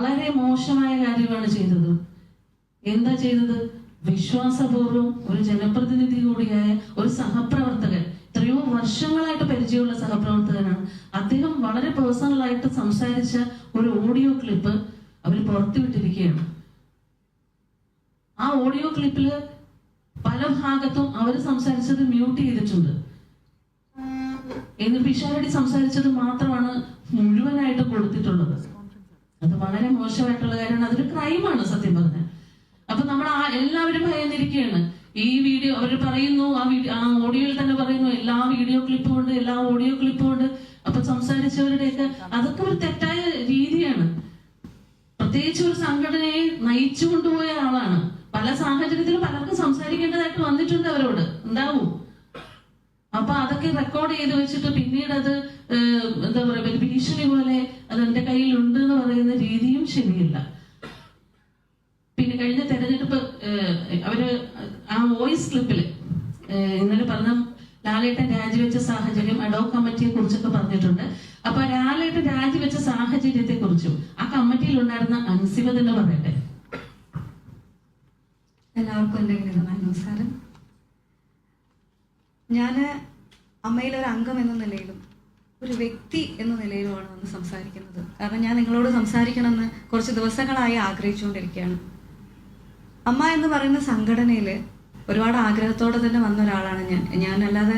വളരെ മോശമായ കാര്യമാണ് ചെയ്തത്. എന്താ ചെയ്തത്? വിശ്വാസപൂർവ്വം ഒരു ജനപ്രതിനിധി കൂടിയായ ഒരു സഹപ്രവർത്തകൻ, എത്രയോ വർഷങ്ങളായിട്ട് പരിചയമുള്ള സഹപ്രവർത്തകനാണ്, അദ്ദേഹം വളരെ പേഴ്സണലായിട്ട് സംസാരിച്ച ഒരു ഓഡിയോ ക്ലിപ്പ് അവർ പുറത്തുവിട്ടിരിക്കുകയാണ്. ആ ഓഡിയോ ക്ലിപ്പില് പല ഭാഗത്തും അവർ സംസാരിച്ചത് മ്യൂട്ട് ചെയ്തിട്ടുണ്ട്. എന്ന് പിഷാരടി സംസാരിച്ചത് മാത്രമാണ് മുഴുവനായിട്ട് കൊടുത്തിട്ടുള്ളത്. അത് വളരെ മോശമായിട്ടുള്ള കാര്യമാണ്. അതൊരു ക്രൈമാണ് സത്യം പറഞ്ഞാൽ. അപ്പൊ നമ്മൾ എല്ലാവരും ഭയന്നിരിക്കുകയാണ്. ഈ വീഡിയോ അവർ പറയുന്നു, ആ ഓഡിയോയിൽ തന്നെ പറയുന്നു എല്ലാ വീഡിയോ ക്ലിപ്പും ഉണ്ട്, എല്ലാ ഓഡിയോ ക്ലിപ്പും ഉണ്ട്. അപ്പൊ സംസാരിച്ചവരുടെയൊക്കെ അതൊക്കെ ഒരു തെറ്റായ രീതിയാണ്. പ്രത്യേകിച്ച് ഒരു സംഘടനയെ നയിച്ചു കൊണ്ടുപോയ ആളാണ്. പല സാഹചര്യത്തിലും പലർക്കും സംസാരിക്കേണ്ടതായിട്ട് വന്നിട്ടുണ്ട്, അവരോട് ഉണ്ടാവും. അപ്പൊ അതൊക്കെ റെക്കോർഡ് ചെയ്ത് വെച്ചിട്ട് പിന്നീട് അത് എന്താ പറയാ ഒരു ഭീഷണി പോലെ അത് എന്റെ കയ്യിലുണ്ട് എന്ന് പറയുന്ന രീതിയും ശരിയല്ല. പിന്നെ കഴിഞ്ഞ തെരഞ്ഞെടുപ്പ് അവര് ആ വോയിസ് ക്ലിപ്പില് ഇന്നലെ പറഞ്ഞ ലാലേട്ടൻ രാജിവെച്ച സാഹചര്യം, അഡോക് കമ്മിറ്റിയെ കുറിച്ചൊക്കെ പറഞ്ഞിട്ടുണ്ട്. അപ്പൊ ലാലേട്ടൻ രാജിവെച്ച സാഹചര്യത്തെ കുറിച്ചും ആ കമ്മിറ്റിയിൽ ഉണ്ടായിരുന്ന അൻസിബ തന്നെ പറയട്ടെ. എല്ലാവർക്കും എൻ്റെ നമസ്കാരം. ഞാൻ അമ്മയിലൊരു അംഗം എന്ന നിലയിലും ഒരു വ്യക്തി എന്ന നിലയിലുമാണ് വന്ന് സംസാരിക്കുന്നത്. കാരണം ഞാൻ നിങ്ങളോട് സംസാരിക്കണമെന്ന് കുറച്ച് ദിവസങ്ങളായി ആഗ്രഹിച്ചുകൊണ്ടിരിക്കുകയാണ്. അമ്മ എന്ന് പറയുന്ന സംഘടനയിൽ ഒരുപാട് ആഗ്രഹത്തോടെ തന്നെ വന്ന ഒരാളാണ് ഞാൻ അല്ലാതെ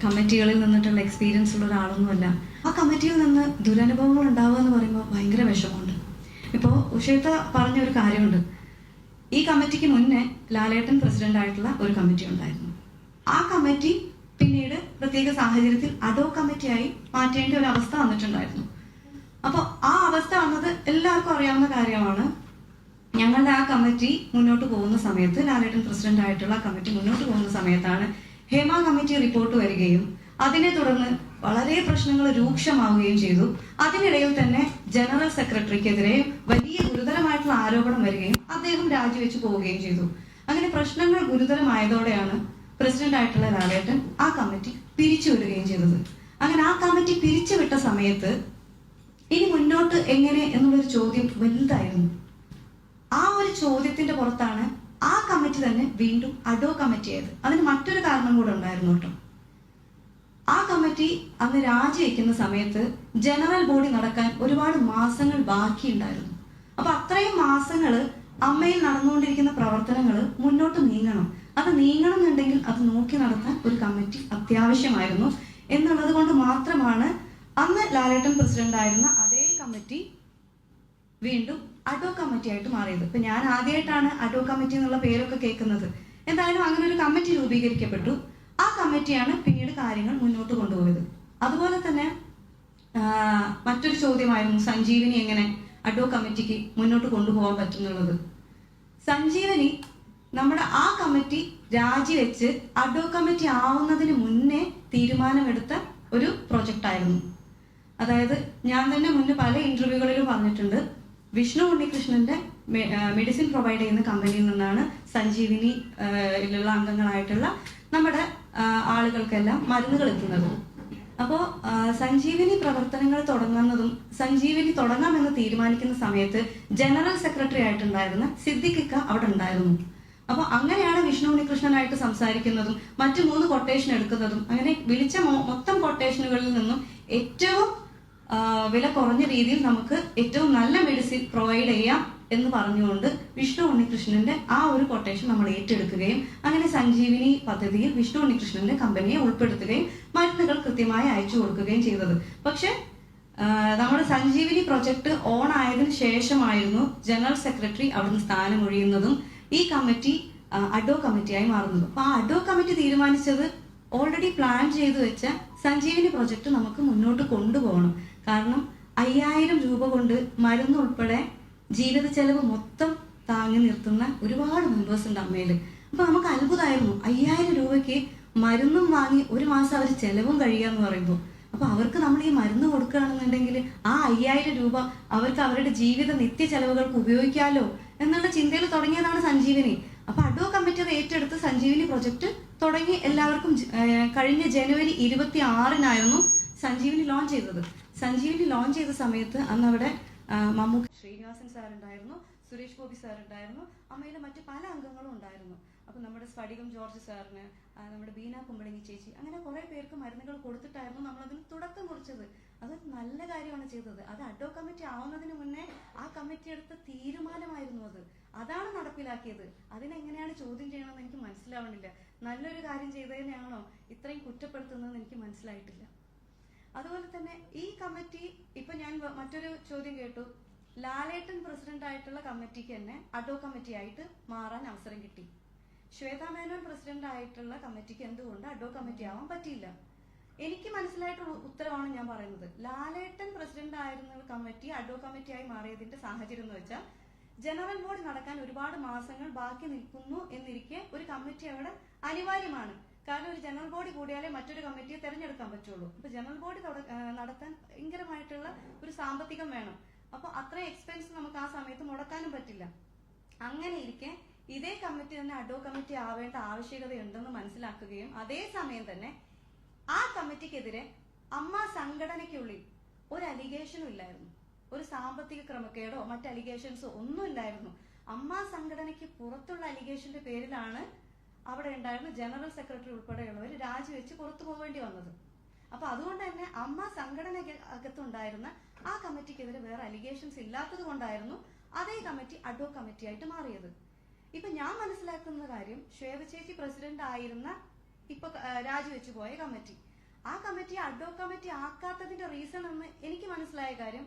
കമ്മിറ്റികളിൽ നിന്നിട്ടുള്ള എക്സ്പീരിയൻസ് ഉള്ള ഒരാളൊന്നുമല്ല. ആ കമ്മിറ്റിയിൽ നിന്ന് ദുരനുഭവങ്ങൾ ഉണ്ടാവുക എന്ന് പറയുമ്പോൾ ഭയങ്കര വിഷമമുണ്ട്. ഇപ്പോൾ ഉഷേത്ത പറഞ്ഞൊരു കാര്യമുണ്ട്. ഈ കമ്മിറ്റിക്ക് മുന്നേ ലാലേട്ടൻ പ്രസിഡന്റ് ആയിട്ടുള്ള ഒരു കമ്മിറ്റി ഉണ്ടായിരുന്നു. ആ കമ്മിറ്റി പിന്നീട് പ്രത്യേക സാഹചര്യത്തിൽ അഡോക് കമ്മിറ്റിയായി മാറ്റേണ്ട ഒരു അവസ്ഥ വന്നിട്ടുണ്ടായിരുന്നു. അപ്പോൾ ആ അവസ്ഥ വന്നത് എല്ലാവർക്കും അറിയാവുന്ന കാര്യമാണ്. ഞങ്ങളുടെ ആ കമ്മിറ്റി മുന്നോട്ട് പോകുന്ന സമയത്ത്, ലാലേട്ടൻ പ്രസിഡന്റ് ആയിട്ടുള്ള കമ്മിറ്റി മുന്നോട്ട് പോകുന്ന സമയത്താണ് ഹേമ കമ്മിറ്റി റിപ്പോർട്ട് വരികയും അതിനെ തുടർന്ന് വളരെ പ്രശ്നങ്ങൾ രൂക്ഷമാവുകയും ചെയ്തു. അതിനിടയിൽ തന്നെ ജനറൽ സെക്രട്ടറിക്കെതിരെ വലിയ ഗുരുതരമായിട്ടുള്ള ആരോപണം വരികയും അദ്ദേഹം രാജിവെച്ച് പോവുകയും ചെയ്തു. അങ്ങനെ പ്രശ്നങ്ങൾ ഗുരുതരമായതോടെയാണ് പ്രസിഡന്റ് ആയിട്ടുള്ള ലാലേട്ടൻ ആ കമ്മിറ്റി പിരിച്ചുവിടുകയും ചെയ്തത്. അങ്ങനെ ആ കമ്മിറ്റി പിരിച്ചുവിട്ട സമയത്ത് ഇനി മുന്നോട്ട് എങ്ങനെ എന്നുള്ളൊരു ചോദ്യം വലുതായിരുന്നു. ആ ഒരു ചോദ്യത്തിന്റെ പുറത്താണ് ആ കമ്മിറ്റി തന്നെ വീണ്ടും അഡോക് കമ്മിറ്റി ആയത്. അതിന് മറ്റൊരു കാരണം കൂടെ ഉണ്ടായിരുന്നു കേട്ടോ. ആ കമ്മിറ്റി അന്ന് രാജിവെക്കുന്ന സമയത്ത് ജനറൽ ബോഡി നടക്കാൻ ഒരുപാട് മാസങ്ങൾ ബാക്കിയുണ്ടായിരുന്നു. അപ്പൊ അത്രയും മാസങ്ങൾ അമ്മയിൽ നടന്നുകൊണ്ടിരിക്കുന്ന പ്രവർത്തനങ്ങൾ മുന്നോട്ട് നീങ്ങണം. അത് നീങ്ങണം എന്നുണ്ടെങ്കിൽ അത് നോക്കി നടത്താൻ ഒരു കമ്മിറ്റി അത്യാവശ്യമായിരുന്നു എന്നുള്ളത് കൊണ്ട് മാത്രമാണ് അന്ന് ലാലേട്ടൻ പ്രസിഡന്റ് ആയിരുന്ന അതേ കമ്മിറ്റി വീണ്ടും അഡോക് കമ്മിറ്റി ആയിട്ട് മാറിയത്. ഇപ്പൊ ഞാൻ ആദ്യമായിട്ടാണ് അഡോക് കമ്മിറ്റി എന്നുള്ള പേരൊക്കെ കേൾക്കുന്നത്. എന്തായാലും അങ്ങനെ ഒരു കമ്മിറ്റി രൂപീകരിക്കപ്പെട്ടു. ആ കമ്മിറ്റിയാണ് പിന്നീട് കാര്യങ്ങൾ മുന്നോട്ട് കൊണ്ടുപോയത്. അതുപോലെ തന്നെ മറ്റൊരു ചോദ്യമായിരുന്നു സഞ്ജീവനി എങ്ങനെ അഡോക് കമ്മിറ്റിക്ക് മുന്നോട്ട് കൊണ്ടുപോകാൻ പറ്റുന്നുള്ളത്. സഞ്ജീവനി നമ്മുടെ ആ കമ്മിറ്റി രാജിവെച്ച് അഡോക് കമ്മിറ്റി ആവുന്നതിന് മുന്നേ തീരുമാനമെടുത്ത ഒരു പ്രൊജക്റ്റ് ആയിരുന്നു. അതായത് ഞാൻ തന്നെ മുന്നേ പല ഇന്റർവ്യൂകളിലും പറഞ്ഞിട്ടുണ്ട്, വിഷ്ണു ഉണ്ണികൃഷ്ണന്റെ മെഡിസിൻ പ്രൊവൈഡ് ചെയ്യുന്ന കമ്പനിയിൽ നിന്നാണ് സഞ്ജീവിനിയിലുള്ള അംഗങ്ങളായിട്ടുള്ള നമ്മുടെ ആളുകൾക്കെല്ലാം മരുന്നുകൾ എത്തുന്നത്. അപ്പോൾ സഞ്ജീവിനി പ്രവർത്തനങ്ങൾ തുടങ്ങുന്നതും സഞ്ജീവിനി തുടങ്ങാമെന്ന് തീരുമാനിക്കുന്ന സമയത്ത് ജനറൽ സെക്രട്ടറി ആയിട്ടുണ്ടായിരുന്ന സിദ്ദിഖിക്ക അവിടെ ഉണ്ടായിരുന്നു. അപ്പോൾ അങ്ങനെയാണ് വിഷ്ണു ഉണ്ണികൃഷ്ണനായിട്ട് സംസാരിക്കുന്നതും മറ്റു 3 കൊട്ടേഷൻ എടുക്കുന്നതും. അങ്ങനെ വിളിച്ച മൊത്തം കൊട്ടേഷനുകളിൽ നിന്നും ഏറ്റവും വില കുറഞ്ഞ രീതിയിൽ നമുക്ക് ഏറ്റവും നല്ല മെഡിസിൻ പ്രൊവൈഡ് ചെയ്യാം എന്ന് പറഞ്ഞുകൊണ്ട് വിഷ്ണു ഉണ്ണികൃഷ്ണന്റെ ആ ഒരു കൊട്ടേഷൻ നമ്മൾ ഏറ്റെടുക്കുകയും അങ്ങനെ സഞ്ജീവിനി പദ്ധതിയിൽ വിഷ്ണു ഉണ്ണികൃഷ്ണന്റെ കമ്പനിയെ ഉൾപ്പെടുത്തുകയും മരുന്നുകൾ കൃത്യമായി അയച്ചു കൊടുക്കുകയും ചെയ്തത്. പക്ഷെ നമ്മുടെ സഞ്ജീവിനി പ്രൊജക്ട് ഓൺ ആയതിനു ശേഷമായിരുന്നു ജനറൽ സെക്രട്ടറി അവിടുന്ന് സ്ഥാനമൊഴിയുന്നതും ഈ കമ്മിറ്റി അഡോക് കമ്മിറ്റിയായി മാറുന്നതും. അപ്പൊ ആ അഡോക് കമ്മിറ്റി തീരുമാനിച്ചത് ഓൾറെഡി പ്ലാൻ ചെയ്തു വെച്ച സഞ്ജീവിനി പ്രൊജക്ട് നമുക്ക് മുന്നോട്ട് കൊണ്ടുപോകണം. കാരണം 5000 രൂപ കൊണ്ട് മരുന്ന് ഉൾപ്പെടെ ജീവിത ചെലവ് മൊത്തം താങ്ങി നിർത്തുന്ന ഒരുപാട് മെമ്പേഴ്സ് ഉണ്ട് അമ്മയിൽ. അപ്പൊ നമുക്ക് അത്ഭുതമായിരുന്നു 5000 രൂപയ്ക്ക് മരുന്നും വാങ്ങി ഒരു മാസം അവർ ചെലവും കഴിയാന്ന് പറയുമ്പോൾ. അപ്പൊ അവർക്ക് നമ്മൾ ഈ മരുന്ന് കൊടുക്കുകയാണെന്നുണ്ടെങ്കിൽ ആ 5000 രൂപ അവർക്ക് അവരുടെ ജീവിത നിത്യ ചെലവുകൾക്ക് ഉപയോഗിക്കാമല്ലോ എന്നുള്ള ചിന്തയിൽ തുടങ്ങിയതാണ് സഞ്ജീവിനി. അപ്പൊ അഡോക് കമ്മിറ്റി ഏറ്റെടുത്ത് സഞ്ജീവിനി പ്രൊജക്ട് തുടങ്ങി എല്ലാവർക്കും കഴിഞ്ഞ ജനുവരി 26-നായിരുന്നു സഞ്ജീവിനി ലോഞ്ച് ചെയ്തത്. സഞ്ജീവിനി ലോഞ്ച് ചെയ്ത സമയത്ത് അന്ന് അവിടെ മമ്മൂക്ക, ശ്രീനിവാസൻ സാർ ഉണ്ടായിരുന്നു, സുരേഷ് ഗോപി സാർ ഉണ്ടായിരുന്നു, അമ്മയിലെ മറ്റ് പല അംഗങ്ങളും ഉണ്ടായിരുന്നു. അപ്പം നമ്മുടെ സ്ഫടികം ജോർജ് സാറിന്, നമ്മുടെ ബീന കുമ്പളങ്ങി ചേച്ചി, അങ്ങനെ കുറെ പേർക്ക് മരുന്നുകൾ കൊടുത്തിട്ടായിരുന്നു നമ്മളതിന് തുടക്കം കുറിച്ചത്. അതൊരു നല്ല കാര്യമാണ് ചെയ്തത്. അത് അഡ്വോ കമ്മിറ്റി ആവുന്നതിന് മുന്നേ ആ കമ്മിറ്റി എടുത്ത തീരുമാനമായിരുന്നു അത്. അതാണ് നടപ്പിലാക്കിയത്. അതിനെങ്ങനെയാണ് ചോദ്യം ചെയ്യണമെന്ന് എനിക്ക് മനസ്സിലാവണില്ല. നല്ലൊരു കാര്യം ചെയ്തതിനെയാണോ ഇത്രയും കുറ്റപ്പെടുത്തുന്നതെന്ന് എനിക്ക് മനസ്സിലായിട്ടില്ല. അതുപോലെ തന്നെ ഈ കമ്മിറ്റി, ഇപ്പൊ ഞാൻ മറ്റൊരു ചോദ്യം കേട്ടു, ലാലേട്ടൻ പ്രസിഡന്റ് ആയിട്ടുള്ള കമ്മിറ്റിക്ക് തന്നെ അഡ്വോ കമ്മിറ്റി ആയിട്ട് മാറാൻ അവസരം കിട്ടി. ശ്വേതാ മേനോൻ പ്രസിഡന്റ് ആയിട്ടുള്ള കമ്മിറ്റിക്ക് എന്തുകൊണ്ട് അഡ്വോ കമ്മിറ്റി ആവാൻ പറ്റിയില്ല? എനിക്ക് മനസ്സിലായിട്ടുള്ള ഉത്തരവാണ് ഞാൻ പറയുന്നത്. ലാലേട്ടൻ പ്രസിഡന്റ് ആയിരുന്ന കമ്മിറ്റി അഡ്വോ കമ്മിറ്റിയായി മാറിയതിന്റെ സാഹചര്യം എന്ന് വെച്ചാൽ, ജനറൽ ബോഡി നടക്കാൻ ഒരുപാട് മാസങ്ങൾ ബാക്കി നിൽക്കുന്നു എന്നിരിക്കെ ഒരു കമ്മിറ്റി അവിടെ അനിവാര്യമാണ്. കാരണം ഒരു ജനറൽ ബോഡി കൂടിയാലേ മറ്റൊരു കമ്മിറ്റിയെ തെരഞ്ഞെടുക്കാൻ പറ്റുള്ളൂ. അപ്പൊ ജനറൽ ബോഡി നടത്താൻ ഭയങ്കരമായിട്ടുള്ള ഒരു സാമ്പത്തികം വേണം. അപ്പൊ അത്രയും എക്സ്പെൻസ് നമുക്ക് ആ സമയത്ത് മുടക്കാനും പറ്റില്ല. അങ്ങനെ ഇരിക്കെ ഇതേ കമ്മിറ്റി തന്നെ അഡ്വോ കമ്മിറ്റി ആവേണ്ട ആവശ്യകതയുണ്ടെന്ന് മനസ്സിലാക്കുകയും അതേസമയം തന്നെ ആ കമ്മിറ്റിക്കെതിരെ അമ്മ സംഘടനയ്ക്കുള്ളിൽ ഒരു അലിഗേഷനും ഇല്ലായിരുന്നു. ഒരു സാമ്പത്തിക ക്രമക്കേടോ മറ്റ് അലിഗേഷൻസോ ഒന്നും ഇല്ലായിരുന്നു. അമ്മ സംഘടനയ്ക്ക് പുറത്തുള്ള അലിഗേഷന്റെ പേരിലാണ് അവിടെ ഉണ്ടായിരുന്ന ജനറൽ സെക്രട്ടറി ഉൾപ്പെടെയുള്ളവർ രാജിവെച്ച് പുറത്തു പോവേണ്ടി വന്നത്. അപ്പൊ അതുകൊണ്ട് തന്നെ അമ്മ സംഘടനകത്തുണ്ടായിരുന്ന ആ കമ്മിറ്റിക്കെതിരെ വേറെ അലിഗേഷൻസ് ഇല്ലാത്തത് കൊണ്ടായിരുന്നു അതേ കമ്മിറ്റി അഡ്വോ കമ്മിറ്റി ആയിട്ട് മാറിയത്. ഇപ്പൊ ഞാൻ മനസ്സിലാക്കുന്ന കാര്യം, ശ്വേത ചേച്ചി പ്രസിഡന്റ് ആയിരുന്ന ഇപ്പൊ രാജിവെച്ചു പോയ കമ്മിറ്റി, ആ കമ്മിറ്റി അഡ്വോ കമ്മിറ്റി ആക്കാത്തതിന്റെ റീസൺ എന്ന് എനിക്ക് മനസ്സിലായ കാര്യം,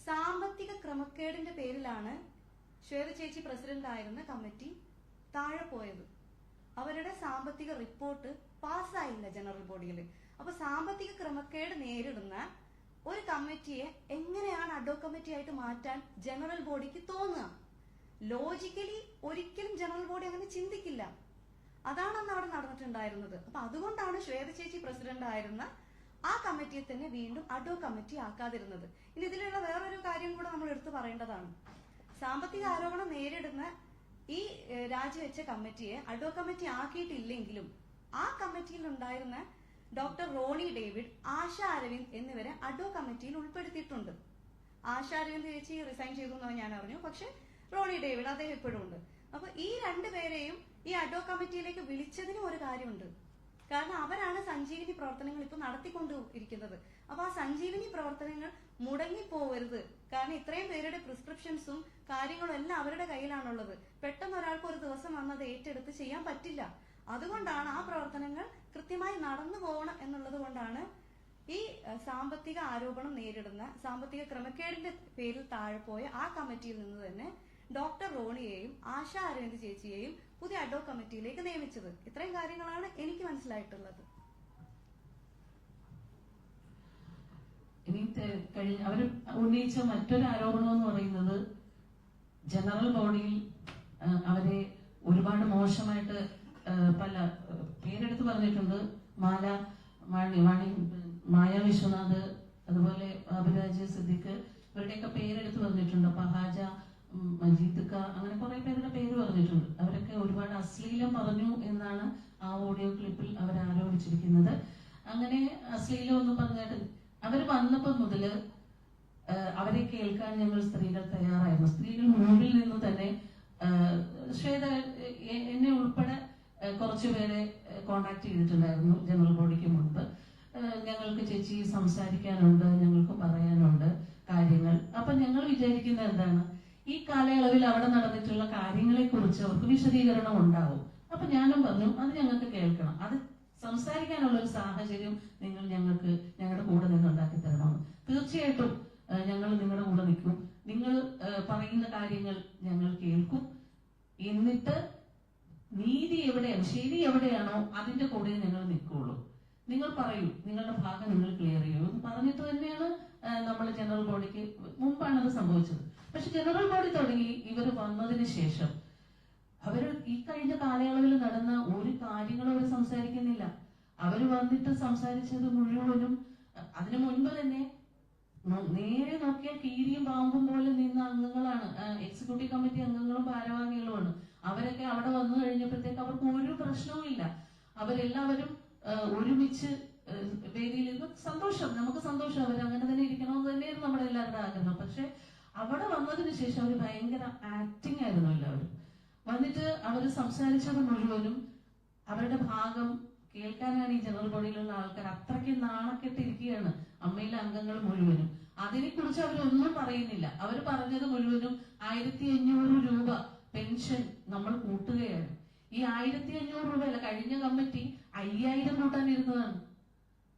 സാമ്പത്തിക ക്രമക്കേടിന്റെ പേരിലാണ് ശ്വേത ചേച്ചി പ്രസിഡന്റ് ആയിരുന്ന കമ്മിറ്റി താഴെ പോയത്. അവരുടെ സാമ്പത്തിക റിപ്പോർട്ട് പാസ്സായില്ല ജനറൽ ബോഡിയിൽ. അപ്പൊ സാമ്പത്തിക ക്രമക്കേട് നേരിടുന്ന ഒരു കമ്മിറ്റിയെ എങ്ങനെയാണ് അഡ്വോ കമ്മിറ്റി ആയിട്ട് മാറ്റാൻ ജനറൽ ബോഡിക്ക് തോന്നുക? ലോജിക്കലി ഒരിക്കലും ജനറൽ ബോഡി അങ്ങനെ ചിന്തിക്കില്ല. അതാണ് അന്ന് അവിടെ നടന്നിട്ടുണ്ടായിരുന്നത്. അപ്പൊ അതുകൊണ്ടാണ് ശ്വേത ചേച്ചി പ്രസിഡന്റ് ആയിരുന്ന ആ കമ്മിറ്റിയെ തന്നെ വീണ്ടും അഡ്വോ കമ്മിറ്റി ആക്കാതിരുന്നത്. ഇനി ഇതിലുള്ള വേറൊരു കാര്യം കൂടെ നമ്മൾ എടുത്തു പറയേണ്ടതാണ്. സാമ്പത്തിക ആരോപണം നേരിടുന്ന ഈ രാജിവെച്ച കമ്മിറ്റിയെ അഡ്വോ കമ്മിറ്റി ആക്കിയിട്ടില്ലെങ്കിലും ആ കമ്മിറ്റിയിൽ ഉണ്ടായിരുന്ന ഡോക്ടർ റോണി ഡേവിഡ്, ആശ അരവിന്ദ് എന്നിവരെ അഡ്വോ കമ്മിറ്റിയിൽ ഉൾപ്പെടുത്തിയിട്ടുണ്ട്. ആശ അരവിന്ദ് ചേച്ചി റിസൈൻ ചെയ്തു എന്ന് ഞാൻ അറിഞ്ഞു. പക്ഷെ റോണി ഡേവിഡ് അദ്ദേഹം ഇപ്പോഴും ഉണ്ട്. അപ്പൊ ഈ രണ്ടുപേരെയും ഈ അഡ്വോ കമ്മിറ്റിയിലേക്ക് വിളിച്ചതിനും ഒരു കാര്യമുണ്ട്. കാരണം അവരാണ് സഞ്ജീവിനി പ്രവർത്തനങ്ങൾ ഇപ്പൊ നടത്തിക്കൊണ്ടിരിക്കുന്നത്. അപ്പൊ ആ സഞ്ജീവിനി പ്രവർത്തനങ്ങൾ മുടങ്ങിപ്പോവരുത്. കാരണം ഇത്രയും പേരുടെ പ്രിസ്ക്രിപ്ഷൻസും കാര്യങ്ങളും എല്ലാം അവരുടെ കയ്യിലാണുള്ളത്. പെട്ടെന്ന് ഒരാൾക്ക് ഒരു ദിവസം വന്നത് ഏറ്റെടുത്ത് ചെയ്യാൻ പറ്റില്ല. അതുകൊണ്ടാണ് ആ പ്രവർത്തനങ്ങൾ കൃത്യമായി നടന്നു പോകണം എന്നുള്ളത് കൊണ്ടാണ് ഈ സാമ്പത്തിക ആരോപണം നേരിടുന്ന, സാമ്പത്തിക ക്രമക്കേടിന്റെ പേരിൽ താഴെ പോയ ആ കമ്മിറ്റിയിൽ നിന്ന് തന്നെ ഡോക്ടർ റോണിയെയും ആശ അരവിന്ദ് ചേച്ചിയെയും പുതിയ അഡ്വോ കമ്മിറ്റിയിലേക്ക് നിയമിച്ചത്. ഇത്രയും കാര്യങ്ങളാണ് എനിക്ക് മനസ്സിലായിട്ടുള്ളത്. ഇനി അവർ ഉന്നയിച്ച മറ്റൊരു ആരോപണം എന്ന് പറയുന്നത്, ജനറൽ ബോഡിയിൽ അവരെ ഒരുപാട് മോശമായിട്ട് പല പേരെടുത്ത് പറഞ്ഞിട്ടുണ്ട്. മായ വിശ്വനാഥ്, അതുപോലെ അഭിരാജ് സിദ്ദിഖ്, ഇവരുടെയൊക്കെ പേരെടുത്ത് പറഞ്ഞിട്ടുണ്ട്. പഹാജ, മജീദ്ക്ക, അങ്ങനെ കുറെ പേരുടെ പേര് പറഞ്ഞിട്ടുണ്ട്. അവരൊക്കെ ഒരുപാട് അശ്ലീലം പറഞ്ഞു എന്നാണ് ആ ഓഡിയോ ക്ലിപ്പിൽ അവർ ആരോപിച്ചിരിക്കുന്നത്. അങ്ങനെ അശ്ലീലം ഒന്നും പറഞ്ഞിട്ട് അവർ വന്നപ്പോൾ മുതല് അവരെ കേൾക്കാൻ ഞങ്ങൾ സ്ത്രീകൾ തയ്യാറായിരുന്നു. സ്ത്രീകൾ മുന്നിൽ നിന്ന് തന്നെ ശ്വേത എന്നെ ഉൾപ്പെടെ കുറച്ചുപേരെ കോണ്ടാക്ട് ചെയ്തിട്ടുണ്ടായിരുന്നു ജനറൽ ബോഡിക്ക് മുൻപ്. ഞങ്ങൾക്ക് ചേച്ചി സംസാരിക്കാനുണ്ട്, ഞങ്ങൾക്ക് പറയാനുണ്ട് കാര്യങ്ങൾ. അപ്പൊ ഞങ്ങൾ വിചാരിക്കുന്നത് എന്താണ്, ഈ കാലയളവിൽ അവിടെ നടന്നിട്ടുള്ള കാര്യങ്ങളെ കുറിച്ച് അവർക്ക് വിശദീകരണം ഉണ്ടാവും. അപ്പൊ ഞാനും പറഞ്ഞു, അത് ഞങ്ങൾക്ക് കേൾക്കണം, അത് സംസാരിക്കാനുള്ള ഒരു സാഹചര്യം നിങ്ങൾ ഞങ്ങളുടെ കൂടെ നിന്ന് ഉണ്ടാക്കി തരണമെന്ന്. തീർച്ചയായിട്ടും ഞങ്ങൾ നിങ്ങളുടെ കൂടെ നിൽക്കും. നിങ്ങൾ പറയുന്ന കാര്യങ്ങൾ ഞങ്ങൾ കേൾക്കും. എന്നിട്ട് നീതി എവിടെയാണ്, ശരി എവിടെയാണോ അതിന്റെ കൂടെ ഞങ്ങൾ നിൽക്കുള്ളൂ. നിങ്ങൾ പറയൂ, നിങ്ങളുടെ ഭാഗം നിങ്ങൾ ക്ലിയർ ചെയ്യൂ എന്ന് പറഞ്ഞിട്ട് തന്നെയാണ് നമ്മൾ ജനറൽ ബോഡിക്ക് മുമ്പാണ് അത് സംഭവിച്ചത്. പക്ഷെ ജനറൽ ബോഡി തുടങ്ങി ഇവർ വന്നതിന് ശേഷം അവര് ഈ കഴിഞ്ഞ കാലയളവിൽ നടന്ന ഒരു കാര്യങ്ങളും അവർ സംസാരിക്കുന്നില്ല. അവര് വന്നിട്ട് സംസാരിച്ചത് മുഴുവനും അതിനു മുൻപ് തന്നെ നേരെ നോക്കിയാൽ കീരിയും പാമ്പും പോലെ നിന്ന അംഗങ്ങളാണ്. എക്സിക്യൂട്ടീവ് കമ്മിറ്റി അംഗങ്ങളും ഭാരവാഹികളുമാണ്. അവരൊക്കെ അവിടെ വന്നു കഴിഞ്ഞപ്പോഴത്തേക്ക് അവർക്ക് ഒരു പ്രശ്നവും ഇല്ല. അവരെല്ലാവരും ഒരുമിച്ച് വേദിയിൽ നിന്ന് സന്തോഷം, നമുക്ക് സന്തോഷം, അവർ അങ്ങനെ തന്നെ ഇരിക്കണമെന്ന് തന്നെയായിരുന്നു നമ്മുടെ എല്ലാവരുടെ ആഗ്രഹം. പക്ഷെ അവിടെ വന്നതിന് ശേഷം അവർ ഭയങ്കര ആക്ടിങ് ആയിരുന്നു എല്ലാവരും. വന്നിട്ട് അവർ സംസാരിച്ചത് മുഴുവനും അവരുടെ ഭാഗം കേൾക്കാനാണ് ഈ ജനറൽ ബോഡിയിലുള്ള ആൾക്കാർ അത്രയ്ക്ക് നാണക്കെട്ടിരിക്കുകയാണ്, അമ്മയിലെ അംഗങ്ങൾ മുഴുവനും. അതിനെക്കുറിച്ച് അവരൊന്നും പറയുന്നില്ല. അവർ പറഞ്ഞത് മുഴുവനും 1500 രൂപ പെൻഷൻ നമ്മൾ കൂട്ടുകയാണ്. ഈ 1500 രൂപയല്ല, കഴിഞ്ഞ കമ്മിറ്റി 5000 കൂട്ടാനിരുന്നതാണ്.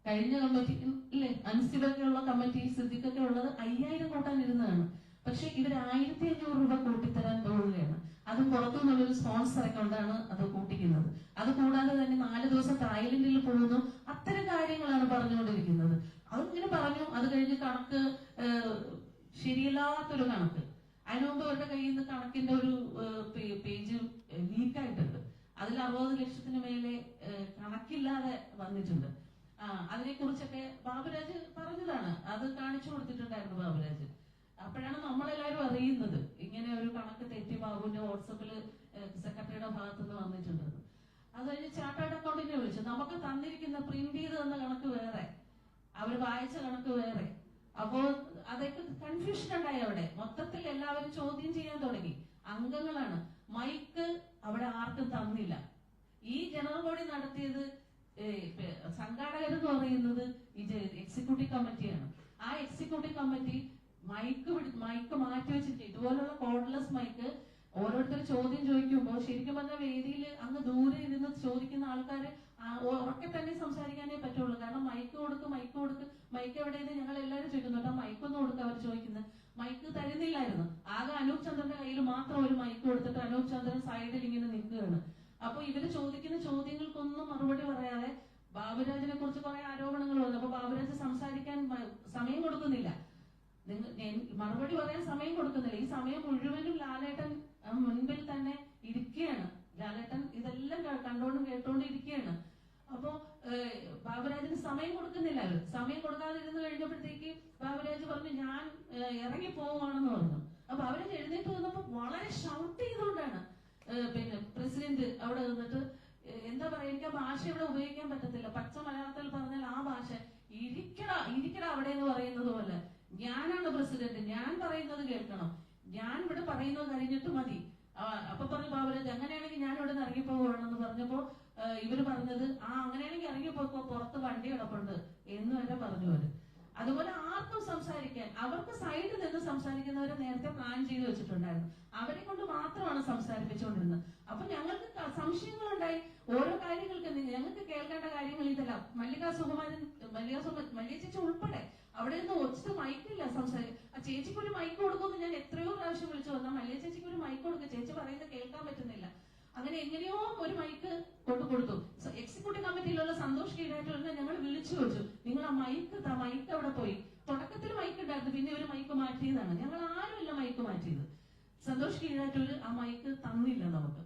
കഴിഞ്ഞ കമ്മിറ്റി ഇല്ലേ, അൻസിബൊക്കെ ഉള്ള കമ്മിറ്റി, സിദ്ദിഖൊക്കെ ഉള്ളത് 5000 കൂട്ടാനിരുന്നതാണ്. പക്ഷെ ഇവർ 1500 രൂപ കൂട്ടിത്തരാൻ പോവുകയാണ്. അതും പുറത്തുനിന്നുള്ളൊരു സ്പോൺസർ അക്കൗണ്ടാണ് അത് കൂട്ടിക്കുന്നത്. അത് കൂടാതെ തന്നെ 4 ദിവസം തായ്ലൻഡിൽ പോകുന്നു. അത്തരം കാര്യങ്ങളാണ് പറഞ്ഞുകൊണ്ടിരിക്കുന്നത്. അതിങ്ങനെ പറഞ്ഞു. അത് കഴിഞ്ഞ് കണക്ക് ശരിയല്ലാത്തൊരു കണക്ക്. അതിനു മുമ്പ് അവരുടെ കയ്യിൽ നിന്ന് കണക്കിന്റെ ഒരു പേജ് ലീക്കായിട്ടുണ്ട്. അതിൽ 60 ലക്ഷത്തിന് മേലെ കണക്കില്ലാതെ വന്നിട്ടുണ്ട്. അതിനെ കുറിച്ചൊക്കെ ബാബുരാജ് പറഞ്ഞതാണ്. അത് കാണിച്ചു കൊടുത്തിട്ടുണ്ടായിരുന്നു ബാബുരാജ്. അപ്പോഴാണ് നമ്മളെല്ലാവരും അറിയുന്നത് ഇങ്ങനെ ഒരു കണക്ക് തെറ്റി ബാബുവിന്റെ വാട്സപ്പിൽ സെക്രട്ടറിയുടെ ഭാഗത്തുനിന്ന് വന്നിട്ടുണ്ടെന്ന്. അത് കഴിഞ്ഞ് ചാർട്ടേഡ് അക്കൗണ്ടിനെ വിളിച്ചു. നമുക്ക് തന്നിരിക്കുന്ന പ്രിന്റ് ചെയ്ത് തന്ന കണക്ക് വേറെ, അവർ വായിച്ച കണക്ക് വേറെ. അപ്പോ അതൊക്കെ കൺഫ്യൂഷൻ ഉണ്ടായി. അവിടെ മൊത്തത്തിൽ എല്ലാവരും ചോദ്യം ചെയ്യാൻ തുടങ്ങി. അംഗങ്ങളാണ്. മൈക്ക് അവിടെ ആർക്കും തന്നില്ല. ഈ ജനറൽ ബോഡി നടത്തിയത് സംഘാടകരെന്ന് പറയുന്നത് ഈ എക്സിക്യൂട്ടീവ് കമ്മിറ്റിയാണ്. ആ എക്സിക്യൂട്ടീവ് കമ്മിറ്റി മൈക്ക് മാറ്റി വെച്ചിട്ട് ഇതുപോലുള്ള കോഡ്ലെസ് മൈക്ക് ഓരോരുത്തർ ചോദ്യം ചോദിക്കുമ്പോൾ ശരിക്കും പറഞ്ഞ വേദിയിൽ അങ്ങ് ദൂരെ ഇരുന്ന് ചോദിക്കുന്ന ആൾക്കാര് ഉറക്കെ തന്നെ സംസാരിക്കാനേ പറ്റുള്ളൂ. കാരണം മൈക്ക് കൊടുക്ക് മൈക്ക് എവിടെയെന്ന് ഞങ്ങൾ എല്ലാവരും ചോദിക്കുന്നുണ്ട്. മൈക്കൊന്നും കൊടുക്കുക അവർ ചോദിക്കുന്നത്. മൈക്ക് തരുന്നില്ലായിരുന്നു. ആകെ അനൂപ് ചന്ദ്രന്റെ കയ്യിൽ മാത്രം ഒരു മൈക്ക് കൊടുത്തിട്ട് അനൂപ് ചന്ദ്രൻ സൈഡിൽ ഇങ്ങനെ നിൽക്കുകയാണ്. അപ്പൊ ഇവര് ചോദിക്കുന്ന ചോദ്യങ്ങൾക്കൊന്നും മറുപടി പറയാതെ ബാബുരാജിനെ കുറിച്ച് കുറെ ആരോപണങ്ങൾ വന്നു. അപ്പൊ ബാബുരാജ് സംസാരിക്കാൻ സമയം കൊടുക്കുന്നില്ല, മറുപടി പറയാൻ സമയം കൊടുക്കുന്നില്ല. ഈ സമയം മുഴുവനും ലാലേട്ടൻ മുൻപിൽ തന്നെ ഇരിക്കുകയാണ്. ലാലേട്ടൻ ഇതെല്ലാം കണ്ടോണ്ടും കേട്ടോണ്ടും ഇരിക്കുകയാണ്. അപ്പോ ബാബുരാജിന് സമയം കൊടുക്കുന്നില്ല. അവര് സമയം കൊടുക്കാതിരുന്ന് കഴിഞ്ഞപ്പോഴത്തേക്ക് ബാബുരാജ് പറഞ്ഞു ഞാൻ ഇറങ്ങി പോവുകയാണെന്ന് പറഞ്ഞു. അപ്പൊ ബാബുരാജ് എഴുന്നേറ്റ് വന്നപ്പോ വളരെ ഷൗട്ട് ചെയ്തുകൊണ്ടാണ് പിന്നെ പ്രസിഡന്റ് അവിടെ നിന്നിട്ട് എന്താ പറയാ, എനിക്ക് ആ ഭാഷ ഇവിടെ ഉപയോഗിക്കാൻ പറ്റത്തില്ല. പച്ച മലയാളത്തിൽ പറഞ്ഞാൽ ആ ഭാഷ ഇരിക്കട അവിടെ എന്ന് പറയുന്നത് പോലെ, ഞാനാണ് പ്രസിഡന്റ്, ഞാൻ പറയുന്നത് കേൾക്കണം, ഞാൻ ഇവിടെ പറയുന്നത് കഴിഞ്ഞിട്ട് മതി. അപ്പൊ പറഞ്ഞു ബാബുരാജ് അങ്ങനെയാണെങ്കിൽ ഞാൻ ഇവിടെ നിന്ന് ഇറങ്ങിപ്പോവുകയാണെന്ന് പറഞ്ഞപ്പോ ഇവര് പറഞ്ഞത് അങ്ങനെയാണെങ്കിൽ ഇറങ്ങിപ്പോക്കോ, പുറത്ത് വണ്ടി കിടപ്പുണ്ട് എന്ന് വരെ പറഞ്ഞു അവര്. അതുപോലെ ആർക്കും സംസാരിക്കാൻ, അവർക്ക് സൈഡിൽ നിന്ന് സംസാരിക്കുന്നവരെ നേരത്തെ പ്ലാൻ ചെയ്ത് വെച്ചിട്ടുണ്ടായിരുന്നു. അവരെ കൊണ്ട് മാത്രമാണ് സംസാരിപ്പിച്ചുകൊണ്ടിരുന്നത്. അപ്പൊ ഞങ്ങൾക്ക് സംശയങ്ങളുണ്ടായി. ഓരോ കാര്യങ്ങൾക്ക് ഞങ്ങൾക്ക് കേൾക്കേണ്ട കാര്യങ്ങൾ ഇതല്ല. മല്ലിക ചേച്ചി ഉൾപ്പെടെ അവിടെ നിന്ന് ഒച്ചിട്ട് മൈക്കില്ല ആ ചേച്ചിക്ക് ഒരു മൈക്ക് കൊടുക്കുമെന്ന് ഞാൻ എത്രയോ പ്രാവശ്യം വിളിച്ചു വന്നാൽ മല്ലിക ചേച്ചിക്ക് ഒരു മൈക്ക് കൊടുക്കുക, ചേച്ചി പറയുന്നത് കേൾക്കാൻ പറ്റുന്നില്ല. അങ്ങനെ എങ്ങനെയോ ഒരു മൈക്ക് കൊടുത്തു. എക്സിക്യൂട്ടീവ് കമ്മിറ്റിയിലുള്ള സന്തോഷ് കീഴാറ്റൂരിനെ ഞങ്ങൾ വിളിച്ചു വെച്ചു, നിങ്ങൾ ആ മൈക്ക് അവിടെ പോയി. തുടക്കത്തിൽ മൈക്ക് ഉണ്ടായിരുന്നു, പിന്നെ ഒരു മൈക്ക് മാറ്റിയതാണ്. ഞങ്ങൾ ആരുമില്ല മൈക്ക് മാറ്റിയത്. സന്തോഷ് കീഴാറ്റൂര് ആ മൈക്ക് തന്നില്ല നമുക്ക്.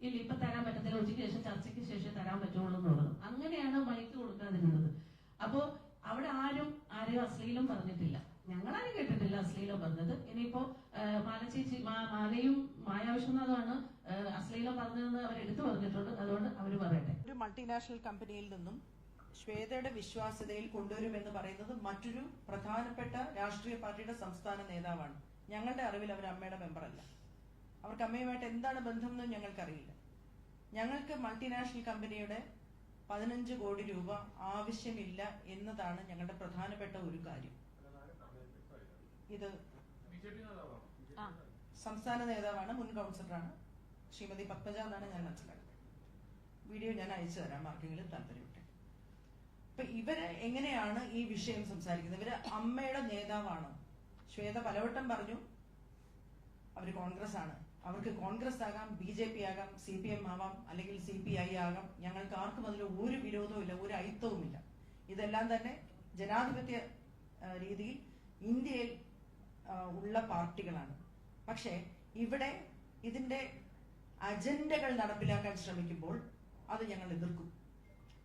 ഇല്ല ഇപ്പൊ തരാൻ പറ്റത്തില്ല, ഉച്ചയ്ക്ക് ശേഷം ചർച്ചയ്ക്ക് ശേഷം തരാൻ പറ്റുള്ളൂ എന്ന് പറഞ്ഞു. അങ്ങനെയാണ് മൈക്ക് കൊടുക്കാതിരുന്നത്. അപ്പോ അവിടെ ആരെയും അശ്ലീലം പറഞ്ഞിട്ടില്ല. ഞങ്ങളാരും കേട്ടിട്ടില്ല അശ്ലീലം പറഞ്ഞത്. ഇനിയിപ്പോ മാലയും മായാവിശ്വനാഥുമാണ് അശ്ലീലം പറഞ്ഞതെന്ന് അവർ എടുത്തു പറഞ്ഞിട്ടുണ്ട്. അതുകൊണ്ട് അവര് പറയട്ടെ. ഒരു മൾട്ടിനാഷണൽ കമ്പനിയിൽ നിന്നും ശ്വേതയുടെ വിശ്വാസ്യതയിൽ കൊണ്ടുവരുമെന്ന് പറയുന്നത് മറ്റൊരു പ്രധാനപ്പെട്ട രാഷ്ട്രീയ പാർട്ടിയുടെ സംസ്ഥാന നേതാവാണ്. ഞങ്ങളുടെ അറിവിൽ അവർ അമ്മയുടെ മെമ്പറല്ല. അവർക്ക് അമ്മയുമായിട്ട് എന്താണ് ബന്ധം എന്ന് ഞങ്ങൾക്കറിയില്ല. ഞങ്ങൾക്ക് മൾട്ടിനാഷണൽ കമ്പനിയുടെ 15 കോടി രൂപ ആവശ്യമില്ല എന്നതാണ് ഞങ്ങളുടെ പ്രധാനപ്പെട്ട ഒരു കാര്യം. ഇത് സംസ്ഥാന നേതാവാണ്, മുൻ കൗൺസിലറാണ്, ശ്രീമതി പത്മജ എന്നാണ് ഞാൻ മനസ്സിലാക്കുന്നത്. വീഡിയോ ഞാൻ അയച്ചു തരാം ആർക്കെങ്കിലും താല്പര്യമുണ്ട്. അപ്പൊ ഇവര് എങ്ങനെയാണ് ഈ വിഷയം സംസാരിക്കുന്നത്? ഇവര് അമ്മയുടെ നേതാവാണ്. ശ്വേത പലവട്ടം പറഞ്ഞു അവര് കോൺഗ്രസ് ആണ്. അവർക്ക് കോൺഗ്രസ് ആകാം, BJP ആകാം, CPM ആവാം, അല്ലെങ്കിൽ CPI ആകാം. ഞങ്ങൾക്ക് ആർക്കും അതിൽ ഒരു വിരോധവും ഇല്ല, ഒരു അയിത്തവുമില്ല. ഇതെല്ലാം തന്നെ ജനാധിപത്യ രീതിയിൽ ഇന്ത്യയിൽ ഉള്ള പാർട്ടികളാണ്. പക്ഷെ ഇവിടെ ഇതിന്റെ അജണ്ടകൾ നടപ്പിലാക്കാൻ ശ്രമിക്കുമ്പോൾ അത് ഞങ്ങൾ എതിർക്കും.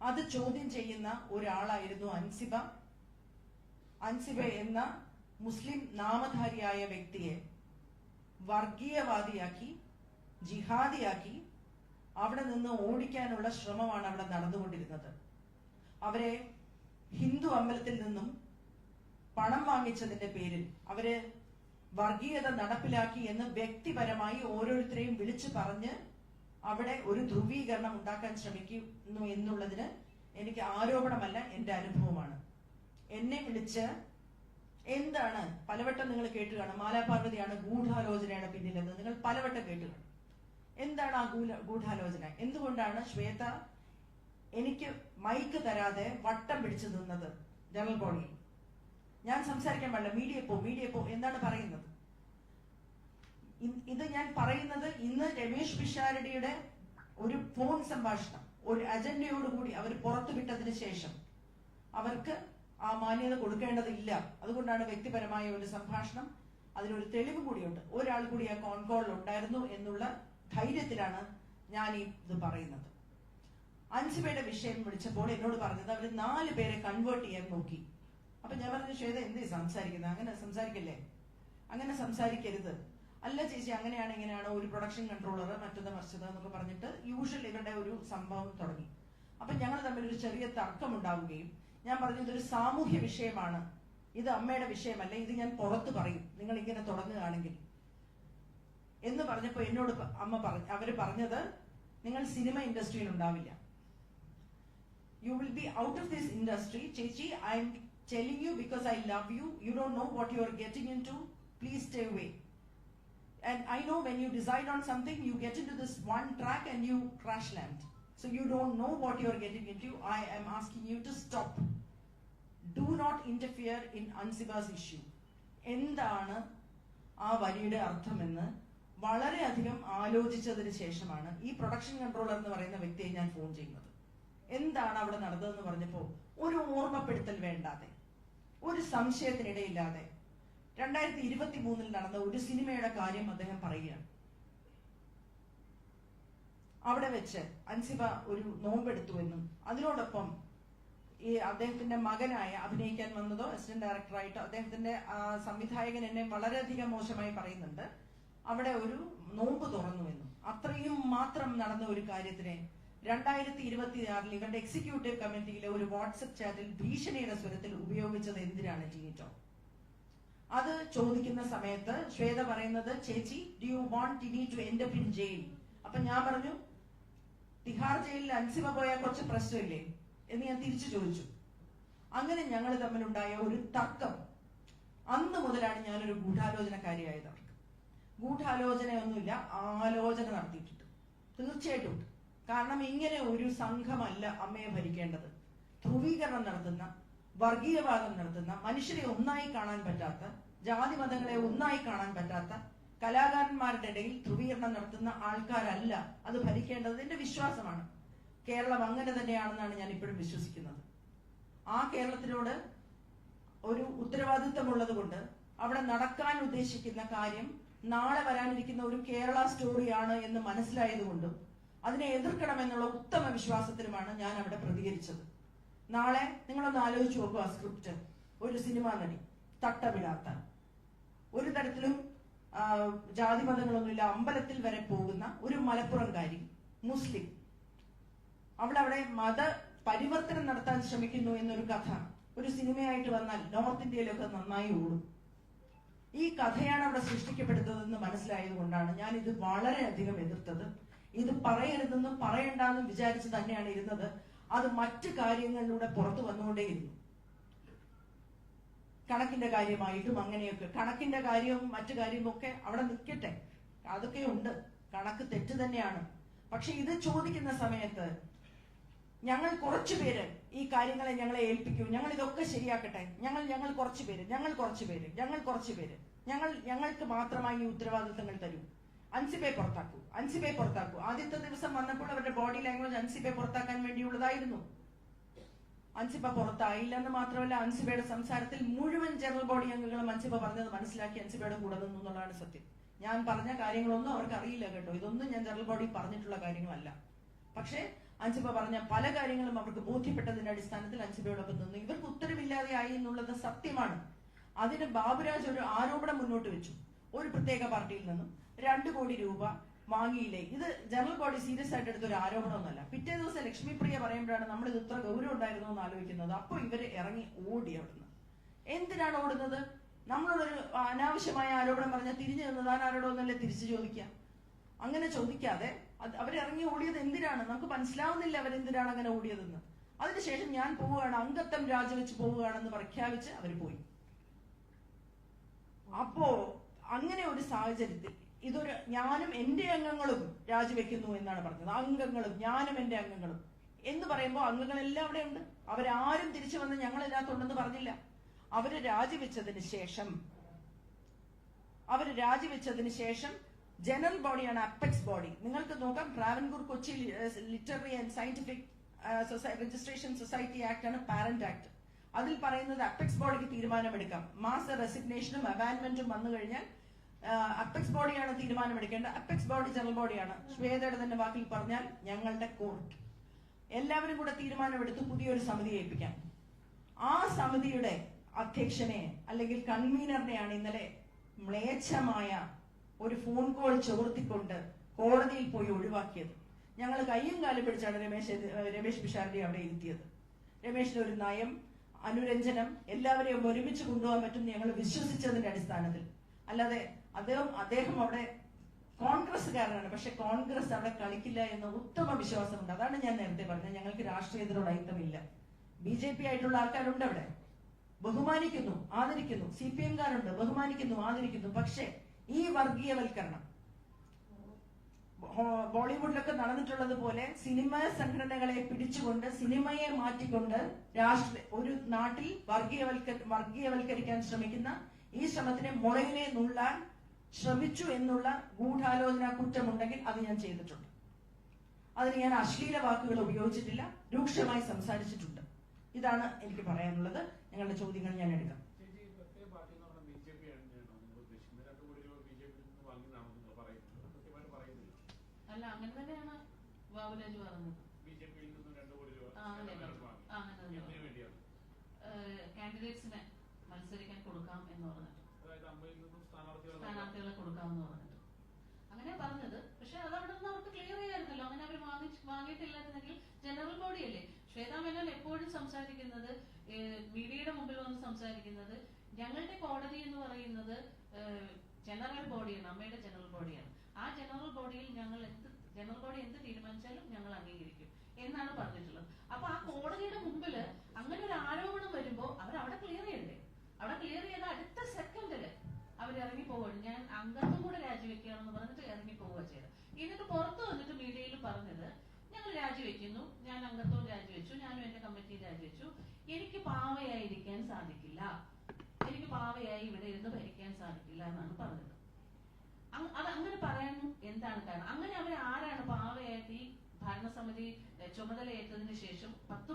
അത് ചോദ്യം ചെയ്യുന്ന ഒരാളായിരുന്നു അൻസിബ എന്ന മുസ്ലിം നാമധാരിയായ വ്യക്തിയെ വർഗീയവാദിയാക്കി, ജിഹാദിയാക്കി അവിടെ നിന്ന് ഓടിക്കാനുള്ള ശ്രമമാണ് അവിടെ നടന്നുകൊണ്ടിരുന്നത്. അവരെ ഹിന്ദു അമ്പലത്തിൽ നിന്നും പണം വാങ്ങിച്ചതിന്റെ പേരിൽ അവര് വർഗീയത നടപ്പിലാക്കി എന്ന് വ്യക്തിപരമായി ഓരോരുത്തരെയും വിളിച്ചു പറഞ്ഞ് അവിടെ ഒരു ധ്രുവീകരണം ഉണ്ടാക്കാൻ ശ്രമിക്കുന്നു എന്നുള്ളതിന് എനിക്ക് ആരോപണമല്ല, എന്റെ അനുഭവമാണ്. എന്നെ വിളിച്ച് എന്താണ് പലവട്ടം നിങ്ങൾ കേട്ട് കാണും, മാലാപാർവതിയാണ് ഗൂഢാലോചനയുടെ പിന്നിലെന്ന് നിങ്ങൾ പലവട്ടം കേട്ട് കാണും. എന്താണ് ആ ഗൂഢാലോചന? എന്തുകൊണ്ടാണ് ശ്വേത എനിക്ക് മൈക്ക് തരാതെ വട്ടം പിടിച്ചു നിന്നത് ജനറൽ ബോഡിയിൽ? ഞാൻ സംസാരിക്കാൻ പാടില്ല, മീഡിയ പോ എന്താണ് പറയുന്നത്? ഇത് ഞാൻ പറയുന്നത് ഇന്ന് രമേശ് പിഷാരടിയുടെ ഒരു ഫോൺ സംഭാഷണം ഒരു അജണ്ടയോടുകൂടി അവർ പുറത്തുവിട്ടതിന് ശേഷം അവർക്ക് ആ മാന്യത കൊടുക്കേണ്ടതില്ല. അതുകൊണ്ടാണ് വ്യക്തിപരമായ ഒരു സംഭാഷണം, അതിനൊരു തെളിവ് കൂടിയുണ്ട്, ഒരാൾ കൂടി ആ കോൺകോളിൽ ഉണ്ടായിരുന്നു എന്നുള്ള ധൈര്യത്തിലാണ് ഞാൻ ഇത് പറയുന്നത്. അൻസിബയുടെ വിഷയം വിളിച്ചപ്പോൾ എന്നോട് പറഞ്ഞത് അവർ 4 പേരെ കൺവേർട്ട് ചെയ്യാൻ നോക്കി. അപ്പൊ ഞാൻ പറഞ്ഞു, ശ്വേത എന്തേ സംസാരിക്കുന്നത്? അങ്ങനെ സംസാരിക്കല്ലേ, അങ്ങനെ സംസാരിക്കരുത്. അല്ല ചേച്ചി, അങ്ങനെയാണ് ഇങ്ങനെയാണ്, ഒരു പ്രൊഡക്ഷൻ കൺട്രോളർ മറ്റൊന്ന് മറിച്ചത് എന്നൊക്കെ പറഞ്ഞിട്ട് യൂഷ്വൽ ഇവരുടെ ഒരു സംഭവം തുടങ്ങി. അപ്പൊ ഞങ്ങൾ തമ്മിൽ ഒരു ചെറിയ തർക്കം ഉണ്ടാവുകയും ഞാൻ പറഞ്ഞു, ഇതൊരു സാമൂഹ്യ വിഷയമാണ്, ഇത് അമ്മയുടെ വിഷയമല്ല, ഇത് ഞാൻ പുറത്ത് പറയും നിങ്ങൾ ഇങ്ങനെ തുടങ്ങുകയാണെങ്കിൽ എന്ന് പറഞ്ഞപ്പോ എന്നോട് അവര് പറഞ്ഞത്, നിങ്ങൾ സിനിമ ഇൻഡസ്ട്രിയിൽ ഉണ്ടാവില്ല, you will be out of this industry. Chechi, I am telling you because I love you. You don't know what you are getting into. Please stay away. And I know when you decide on something, you get into this one track and you crash land. So you don't know what you are getting into. I am asking you to stop. Do not interfere in Ansiba's issue. എന്താണ് ആ വരിയുടെ അർത്ഥമെന്ന് വളരെയധികം ആലോചിച്ചതിന് ശേഷമാണ് ഈ production controller എന്ന് പറയുന്ന വ്യക്തിയെ ഞാൻ ഫോൺ ചെയ്യുന്നത്. എന്താണ് അവിടെ നടന്നതെന്ന് പറഞ്ഞപ്പോ ഒരു ഓർമ്മപ്പെടുത്തൽ വേണ്ടാതെ, ഒരു സംശയത്തിനിടയില്ലാതെ 2023 നടന്ന ഒരു സിനിമയുടെ കാര്യം അദ്ദേഹം പറയുകയാണ്. അവിടെ വെച്ച് അൻസിബ ഒരു നോമ്പെടുത്തു എന്നും അതിനോടൊപ്പം ഈ അദ്ദേഹത്തിന്റെ മകനായ അഭിനയിക്കാൻ വന്നതോ അസിസ്റ്റന്റ് ഡയറക്ടറായിട്ടോ അദ്ദേഹത്തിന്റെ സംവിധായകൻ എന്നെ വളരെയധികം മോശമായി പറയുന്നുണ്ട്, അവിടെ ഒരു നോമ്പ് തുറന്നു എന്നും. അത്രയും മാത്രം നടന്ന ഒരു കാര്യത്തിനെ 2026 ഇവരുടെ എക്സിക്യൂട്ടീവ് കമ്മിറ്റിയിലെ ഒരു വാട്സ്ആപ്പ് ചാറ്റിൽ ഭീഷണിയുടെ സ്വരത്തിൽ ഉപയോഗിച്ചത് എന്തിനാണ് ടീറ്റോ? അത് ചോദിക്കുന്ന സമയത്ത് ശ്വേത പറയുന്നത്, ചേച്ചി do you want Tini to end up in jail? അപ്പൊ ഞാൻ പറഞ്ഞു, തിഹാർ ജയിലിൽ അൻസിബ പോയാൽ കുറച്ച് പ്രശ്നമില്ലേ എന്ന് ഞാൻ തിരിച്ചു ചോദിച്ചു. അങ്ങനെ ഞങ്ങൾ തമ്മിലുണ്ടായ ഒരു തർക്കം. അന്ന് മുതലാണ് ഞാനൊരു ഗൂഢാലോചനക്കാരിയായത്. അവർക്ക് ഗൂഢാലോചനയൊന്നുമില്ല, ആലോചന നടത്തിയിട്ടുണ്ട്, തീർച്ചയായിട്ടും ഉണ്ട്. കാരണം ഇങ്ങനെ ഒരു സംഘമല്ല അമ്മയെ ഭരിക്കേണ്ടത്. ധ്രുവീകരണം നടത്തുന്ന, വർഗീയവാദം നടത്തുന്ന, മനുഷ്യരെ ഒന്നായി കാണാൻ പറ്റാത്ത, ജാതി മതങ്ങളെ ഒന്നായി കാണാൻ പറ്റാത്ത, കലാകാരന്മാരുടെ ഇടയിൽ ധ്രുവീകരണം നടത്തുന്ന ആൾക്കാരല്ല അത് ഭരിക്കേണ്ടത്. എന്റെ വിശ്വാസമാണ്. കേരളം അങ്ങനെ തന്നെയാണെന്നാണ് ഞാൻ ഇപ്പോഴും വിശ്വസിക്കുന്നത്. ആ കേരളത്തിനോട് ഒരു ഉത്തരവാദിത്വമുള്ളത് കൊണ്ട് അവിടെ നടക്കാൻ ഉദ്ദേശിക്കുന്ന കാര്യം നാളെ വരാനിരിക്കുന്ന ഒരു കേരള സ്റ്റോറിയാണ് എന്ന് മനസ്സിലായതുകൊണ്ടും അതിനെ എതിർക്കണമെന്നുള്ള ഉത്തമ വിശ്വാസത്തിലുമാണ് ഞാൻ അവിടെ പ്രതികരിച്ചത്. നാളെ നിങ്ങളൊന്ന് ആലോചിച്ച് നോക്കുക, ആ സ്ക്രിപ്റ്റ്. ഒരു സിനിമാ നടി, തട്ടമിടാത്ത, ഒരു തരത്തിലും ജാതി മതങ്ങളൊന്നുമില്ല, അമ്പലത്തിൽ വരെ പോകുന്ന ഒരു മലപ്പുറംകാരി, മുസ്ലിം, അവളവിടെ മത പരിവർത്തനം നടത്താൻ ശ്രമിക്കുന്നു എന്നൊരു കഥ ഒരു സിനിമയായിട്ട് വന്നാൽ നോർത്ത് ഇന്ത്യയിലൊക്കെ നന്നായി ഓടും. ഈ കഥയാണ് അവിടെ സൃഷ്ടിക്കപ്പെടുന്നതെന്ന് മനസ്സിലായതുകൊണ്ടാണ് ഞാൻ ഇത് വളരെയധികം എതിർത്തത്. ഇത് പറയരുതെന്നും പറയണ്ടെന്നും വിചാരിച്ച് തന്നെയാണ് ഇരുന്നത്. അത് മറ്റു കാര്യങ്ങളിലൂടെ പുറത്തു വന്നുകൊണ്ടേയിരുന്നു. കണക്കിന്റെ കാര്യമായിട്ടും അങ്ങനെയൊക്കെ. കണക്കിന്റെ കാര്യവും മറ്റു കാര്യവും ഒക്കെ അവിടെ നിൽക്കട്ടെ, അതൊക്കെ ഉണ്ട്, കണക്ക് തെറ്റ് തന്നെയാണ്. പക്ഷെ ഇത് ചോദിക്കുന്ന സമയത്ത് ഞങ്ങൾ കുറച്ചുപേര് ഈ കാര്യങ്ങളെ ഞങ്ങളെ ഏൽപ്പിക്കൂ, ഞങ്ങൾ ഇതൊക്കെ ശരിയാക്കട്ടെ, ഞങ്ങൾ കുറച്ചുപേര് ഞങ്ങൾക്ക് മാത്രമായി ഈ ഉത്തരവാദിത്തങ്ങൾ തരൂ, അൻസിബയെ പുറത്താക്കൂ. ആദ്യത്തെ ദിവസം വന്നപ്പോൾ അവരുടെ ബോഡി ലാംഗ്വേജ് അൻസിബയെ പുറത്താക്കാൻ വേണ്ടിയുള്ളതായിരുന്നു. അൻസിബ പുറത്തായില്ലെന്ന് മാത്രമല്ല, അൻസിബയുടെ സംസാരത്തിൽ മുഴുവൻ ജനറൽ ബോഡി അംഗങ്ങളും അൻസിബ പറഞ്ഞത് മനസ്സിലാക്കി അൻസിബയുടെ കൂടെ നിന്നു എന്നുള്ളതാണ് സത്യം. ഞാൻ പറഞ്ഞ കാര്യങ്ങളൊന്നും അവർക്ക് അറിയില്ല കേട്ടോ, ഇതൊന്നും ഞാൻ ജനറൽ ബോഡി പറഞ്ഞിട്ടുള്ള കാര്യങ്ങളല്ല. പക്ഷേ അൻസിബ പറഞ്ഞ പല കാര്യങ്ങളും അവർക്ക് ബോധ്യപ്പെട്ടതിന്റെ അടിസ്ഥാനത്തിൽ അൻസിബയോടൊപ്പം നിന്നു. ഇവർക്ക് ഉത്തരവില്ലാതെ ആയി എന്നുള്ളത് സത്യമാണ്. അതിന് ബാബുരാജ് ഒരു ആരോപണം മുന്നോട്ട് വെച്ചു, ഒരു പ്രത്യേക പാർട്ടിയിൽ നിന്നും 2 കോടി രൂപ വാങ്ങിയില്ലേ. ഇത് ജനറൽ ബോഡി സീരിയസ് ആയിട്ട് എടുത്ത ഒരു ആരോപണമൊന്നുമല്ല. പിറ്റേ ദിവസം ലക്ഷ്മിപ്രിയ പറയുമ്പോഴാണ് നമ്മൾ ഇത് ഇത്ര ഗൗരവം ഉണ്ടായിരുന്നു എന്ന് ആലോചിക്കുന്നത്. അപ്പൊ ഇവര് ഇറങ്ങി ഓടി അവിടുന്ന്. എന്തിനാണ് ഓടുന്നത്? നമ്മളോടൊരു അനാവശ്യമായ ആരോപണം പറഞ്ഞാൽ തിരിഞ്ഞു നിന്ന് താൻ ആരോടോ ഒന്നല്ലേ തിരിച്ചു ചോദിക്കാം. അങ്ങനെ ചോദിക്കാതെ അവരിറങ്ങി ഓടിയത് എന്തിനാണ് നമുക്ക് മനസ്സിലാവുന്നില്ല, അവരെന്തിനാണ് അങ്ങനെ ഓടിയതെന്ന്. അതിനുശേഷം ഞാൻ പോവുകയാണ്, അംഗത്വം രാജിവെച്ച് പോവുകയാണെന്ന് പ്രഖ്യാപിച്ച് അവർ പോയി. അപ്പോ അങ്ങനെ ഒരു സാഹചര്യത്തിൽ ഇതൊരു ഞാനും എന്റെ അംഗങ്ങളും രാജിവെക്കുന്നു എന്നാണ് പറഞ്ഞത്. അംഗങ്ങളും ഞാനും എന്റെ അംഗങ്ങളും എന്ന് പറയുമ്പോൾ അംഗങ്ങളെല്ലാം അവിടെ ഉണ്ട്. അവരാരും തിരിച്ചു വന്ന് ഞങ്ങളിതിനകത്തുണ്ടെന്ന് പറഞ്ഞില്ല. അവര് രാജിവെച്ചതിന് ശേഷം ജനറൽ ബോഡിയാണ് അപ്പെക്സ് ബോഡി. നിങ്ങൾക്ക് നോക്കാം, Travancore Kochi literary and scientific registration society act ആണ് പാരന്റ് ആക്ട്. അതിൽ പറയുന്നത് അപ്പെക്സ് ബോഡിക്ക് തീരുമാനമെടുക്കാം. മാസ റെസിഗ്നേഷനും അബാൻമെന്റും വന്നു കഴിഞ്ഞാൽ അപ്പെക്സ് ബോഡിയാണ് തീരുമാനമെടുക്കേണ്ടത്. അപ്പെക്സ് ബോഡി ജനറൽ ബോഡിയാണ്. ശ്വേതയുടെ തന്നെ വാക്കിൽ പറഞ്ഞാൽ ഞങ്ങളുടെ കോർട്ട്. എല്ലാവരും കൂടെ തീരുമാനമെടുത്ത് പുതിയൊരു സമിതിയെ ഏൽപ്പിക്കാം. ആ സമിതിയുടെ അധ്യക്ഷനെ അല്ലെങ്കിൽ കൺവീനറിനെയാണ് ഇന്നലെ മ്ലേച്ഛമായ ഒരു ഫോൺ കോൾ ചോർത്തിക്കൊണ്ട് കോടതിയിൽ പോയി ഒഴിവാക്കിയത്. ഞങ്ങൾ കയ്യും കാലും പിടിച്ചാണ് രമേശ് പിഷാരടി അവിടെ ഇരുത്തിയത്. രമേശിന്റെ ഒരു നയം, അനുരഞ്ജനം, എല്ലാവരെയും ഒരുമിച്ച് കൊണ്ടുപോകാൻ പറ്റും ഞങ്ങൾ വിശ്വസിച്ചതിന്റെ അടിസ്ഥാനത്തിൽ. അല്ലാതെ അദ്ദേഹം അവിടെ കോൺഗ്രസ്സുകാരനാണ്, പക്ഷെ കോൺഗ്രസ് അവിടെ കളിക്കില്ല എന്ന ഉത്തമ വിശ്വാസമുണ്ട്. അതാണ് ഞാൻ നേരത്തെ പറഞ്ഞത്, ഞങ്ങൾക്ക് രാഷ്ട്രീയത്തിനോട് ഐക്യമില്ല. BJP ആയിട്ടുള്ള ആൾക്കാരുണ്ട് അവിടെ, ബഹുമാനിക്കുന്നു, ആദരിക്കുന്നു. CPM കാരുണ്ട്, ബഹുമാനിക്കുന്നു, ആദരിക്കുന്നു. പക്ഷെ ഈ വർഗീയവൽക്കരണം ബോളിവുഡിലൊക്കെ നടന്നിട്ടുള്ളത് പോലെ സിനിമ സംഘടനകളെ പിടിച്ചുകൊണ്ട് സിനിമയെ മാറ്റിക്കൊണ്ട് ഒരു നാട്ടിൽ വർഗീയവൽക്കരിക്കാൻ ശ്രമിക്കുന്ന ഈ ശ്രമത്തിനെ മുളയിലെ നുള്ളാൻ ശ്രമിച്ചു എന്നുള്ള ഗൂഢാലോചന കുറ്റമുണ്ടെങ്കിൽ അത് ഞാൻ ചെയ്തിട്ടുണ്ട്. അതിന് ഞാൻ അശ്ലീല വാക്കുകൾ ഉപയോഗിച്ചിട്ടില്ല, രൂക്ഷമായി സംസാരിച്ചിട്ടുണ്ട്. ഇതാണ് എനിക്ക് പറയാനുള്ളത്. ഞങ്ങളുടെ ചോദ്യങ്ങൾ ഞാൻ എടുക്കാം. അല്ല, അങ്ങനെ തന്നെയാണ് ബാബുരാജ് പറഞ്ഞത്. കാൻഡിഡേറ്റ്സിനെ മത്സരിക്കാൻ കൊടുക്കാം എന്ന് പറഞ്ഞിട്ട്, സ്ഥാനാർത്ഥികളെ കൊടുക്കാമെന്ന് പറഞ്ഞിട്ട് അങ്ങനെ പറഞ്ഞത്. പക്ഷെ അതവിടെ നിന്ന് അവർക്ക് ക്ലിയർ ചെയ്യായിരുന്നല്ലോ. അങ്ങനെ അവർ വാങ്ങിയിട്ടില്ലായിരുന്നെങ്കിൽ ജനറൽ ബോഡി അല്ലേ. ശ്വേതാ മേനോൻ എപ്പോഴും സംസാരിക്കുന്നത്, മീഡിയയുടെ മുമ്പിൽ വന്ന് സംസാരിക്കുന്നത്, ഞങ്ങളുടെ കോടതി എന്ന് പറയുന്നത് ജനറൽ ബോഡിയാണ്, അമ്മയുടെ ജനറൽ ബോഡിയാണ്. ആ ജനറൽ ബോഡിയിൽ ജനറൽ ബോഡി എന്ത് തീരുമാനിച്ചാലും ഞങ്ങൾ അംഗീകരിക്കും എന്നാണ് പറഞ്ഞിട്ടുള്ളത്. അപ്പൊ ആ കോടതിയുടെ മുമ്പില് അങ്ങനെ ഒരു ആരോപണം വരുമ്പോ അവിടെ ക്ലിയർ ചെയ്യണ്ടേ? അവിടെ ക്ലിയർ ചെയ്ത അടുത്ത സെക്കൻഡില് അവർ ഇറങ്ങി പോവുകയാണ്. ഞാൻ അംഗത്വം കൂടെ രാജിവെക്കുകയാണെന്ന് പറഞ്ഞിട്ട് ഇറങ്ങി പോവുക ചെയ്തത്. എന്നിട്ട് പുറത്തു വന്നിട്ട് മീഡിയയിൽ പറഞ്ഞത്, ഞങ്ങൾ രാജിവെക്കുന്നു, ഞാൻ അംഗത്വം രാജിവെച്ചു, ഞാനും എന്റെ കമ്മിറ്റി രാജിവെച്ചു, എനിക്ക് പാവയായിരിക്കാൻ സാധിക്കില്ല, എനിക്ക് പാവയായി ഇവിടെ ഇരുന്ന് ഭരിക്കാൻ സാധിക്കില്ല എന്നാണ് പറഞ്ഞത്. അത് അങ്ങനെ പറയാനും എന്താണ് കാരണം? അങ്ങനെ അവർ ആരാണ് പാവയായിട്ട് ഈ ഭരണസമിതി ചുമതലയേറ്റതിനു ശേഷം 10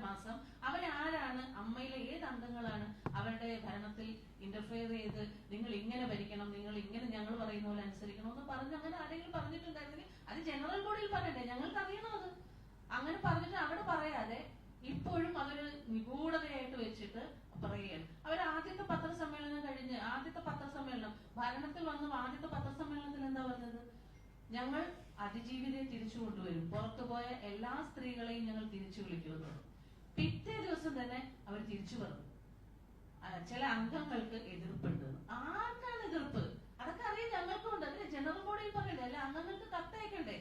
മാസം അവരാരാണ്? അമ്മയിലെ ഏത് അംഗങ്ങളാണ് അവരുടെ ഭരണത്തിൽ ഇന്റർഫിയർ ചെയ്ത് നിങ്ങൾ ഇങ്ങനെ ഭരിക്കണം, നിങ്ങൾ ഇങ്ങനെ ഞങ്ങൾ പറയുന്ന പോലെ അനുസരിക്കണം എന്ന് പറഞ്ഞ് അങ്ങനെ ആരെങ്കിലും പറഞ്ഞിട്ടുണ്ടായിരുന്നെങ്കിൽ അത് ജനറൽ ബോഡിയിൽ പറയണ്ടേ? ഞങ്ങൾക്ക് അറിയണം അത്. അങ്ങനെ പറഞ്ഞിട്ട് അവിടെ പറയാതെ ഇപ്പോഴും അതൊരു നിഗൂഢതയായിട്ട് വെച്ചിട്ട് പറയുകയാണ്. അവർ ആദ്യത്തെ പത്രസമ്മേളനം കഴിഞ്ഞ് ഭരണത്തിൽ വന്ന ആദ്യത്തെ പത്രസമ്മേളനത്തിൽ എന്താ പറഞ്ഞത്? ഞങ്ങൾ അതിജീവിതയെ തിരിച്ചു കൊണ്ടുവരും, പുറത്തുപോയ എല്ലാ സ്ത്രീകളെയും ഞങ്ങൾ തിരിച്ചു വിളിക്കുമെന്ന്. പിറ്റേ ദിവസം തന്നെ അവർ തിരിച്ചു പറഞ്ഞു ചില അംഗങ്ങൾക്ക് എതിർപ്പുണ്ട്. ആർക്കാണ് എതിർപ്പ്? അതൊക്കെ അറിയാം, ഞങ്ങൾക്കുണ്ട്. അതിന് ജനറൽ ബോഡിയിൽ പറയണ്ടേ? അല്ലെ അംഗങ്ങൾക്ക് കത്തയക്കണ്ടേ?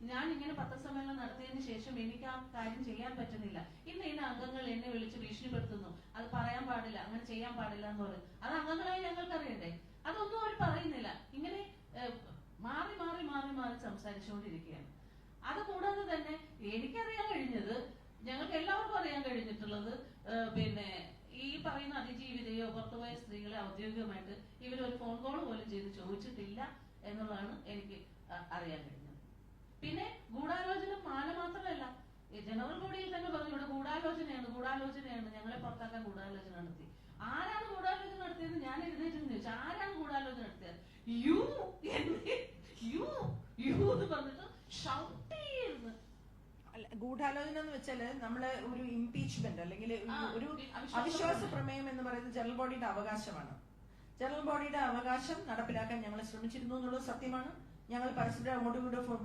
ഞാൻ ഇങ്ങനെ പത്രസമ്മേളനം നടത്തിയതിനു ശേഷം എനിക്ക് ആ കാര്യം ചെയ്യാൻ പറ്റുന്നില്ല, ഇന്ന അംഗങ്ങൾ എന്നെ വിളിച്ച് ഭീഷണിപ്പെടുത്തുന്നു, അത് പറയാൻ പാടില്ല, അങ്ങനെ ചെയ്യാൻ പാടില്ല എന്ന് പറയും. അത് അംഗങ്ങളായി ഞങ്ങൾക്ക് അറിയണ്ടേ? അതൊന്നും അവർ പറയുന്നില്ല. ഇങ്ങനെ മാറി മാറി മാറി മാറി സംസാരിച്ചുകൊണ്ടിരിക്കുകയാണ്. അത് കൂടാതെ തന്നെ എനിക്കറിയാൻ കഴിഞ്ഞത്, ഞങ്ങൾക്ക് എല്ലാവർക്കും അറിയാൻ കഴിഞ്ഞിട്ടുള്ളത്, പിന്നെ ഈ പറയുന്ന അതിജീവിതയോ പുറത്തുപോയ സ്ത്രീകളെ ഔദ്യോഗികമായിട്ട് ഇവരൊരു ഫോൺ കോൾ പോലും ചെയ്ത് ചോദിച്ചിട്ടില്ല എന്നുള്ളതാണ് എനിക്ക് അറിയാൻ കഴിഞ്ഞത്. പിന്നെ ഗൂഢാലോചന മാല മാത്രമല്ല, ജനറൽ ബോഡിയിൽ തന്നെ പറഞ്ഞു ഇവിടെ ഗൂഢാലോചനയാണ്, ഞങ്ങളെ പുറത്താക്കാൻ ഗൂഢാലോചന നടത്തി. ആരാണ് ഗൂഢാലോചന നടത്തിയത്? ഞാൻ എഴുന്നേറ്റ് ചോദിച്ചു, ആരാണ് ഗൂഢാലോചന നടത്തിയത്? യു എന്ന് പറഞ്ഞിട്ട് ഷൗട്ട് ചെയ്യുന്നു. ഗൂഢാലോചന എന്ന് വെച്ചാല് നമ്മള് ഒരു ഇംപീച്ച്മെന്റ് അല്ലെങ്കിൽ ഒരു അവിശ്വാസ പ്രമേയം എന്ന് പറയുന്നത് ജനറൽ ബോഡിയുടെ അവകാശമാണ്. ജനറൽ ബോഡിയുടെ അവകാശം നടപ്പിലാക്കാൻ ഞങ്ങൾ ശ്രമിച്ചിരുന്നു എന്നുള്ളത് സത്യമാണ്. ഞങ്ങൾ പരസ്പരം അങ്ങോട്ടും ഇങ്ങോട്ടും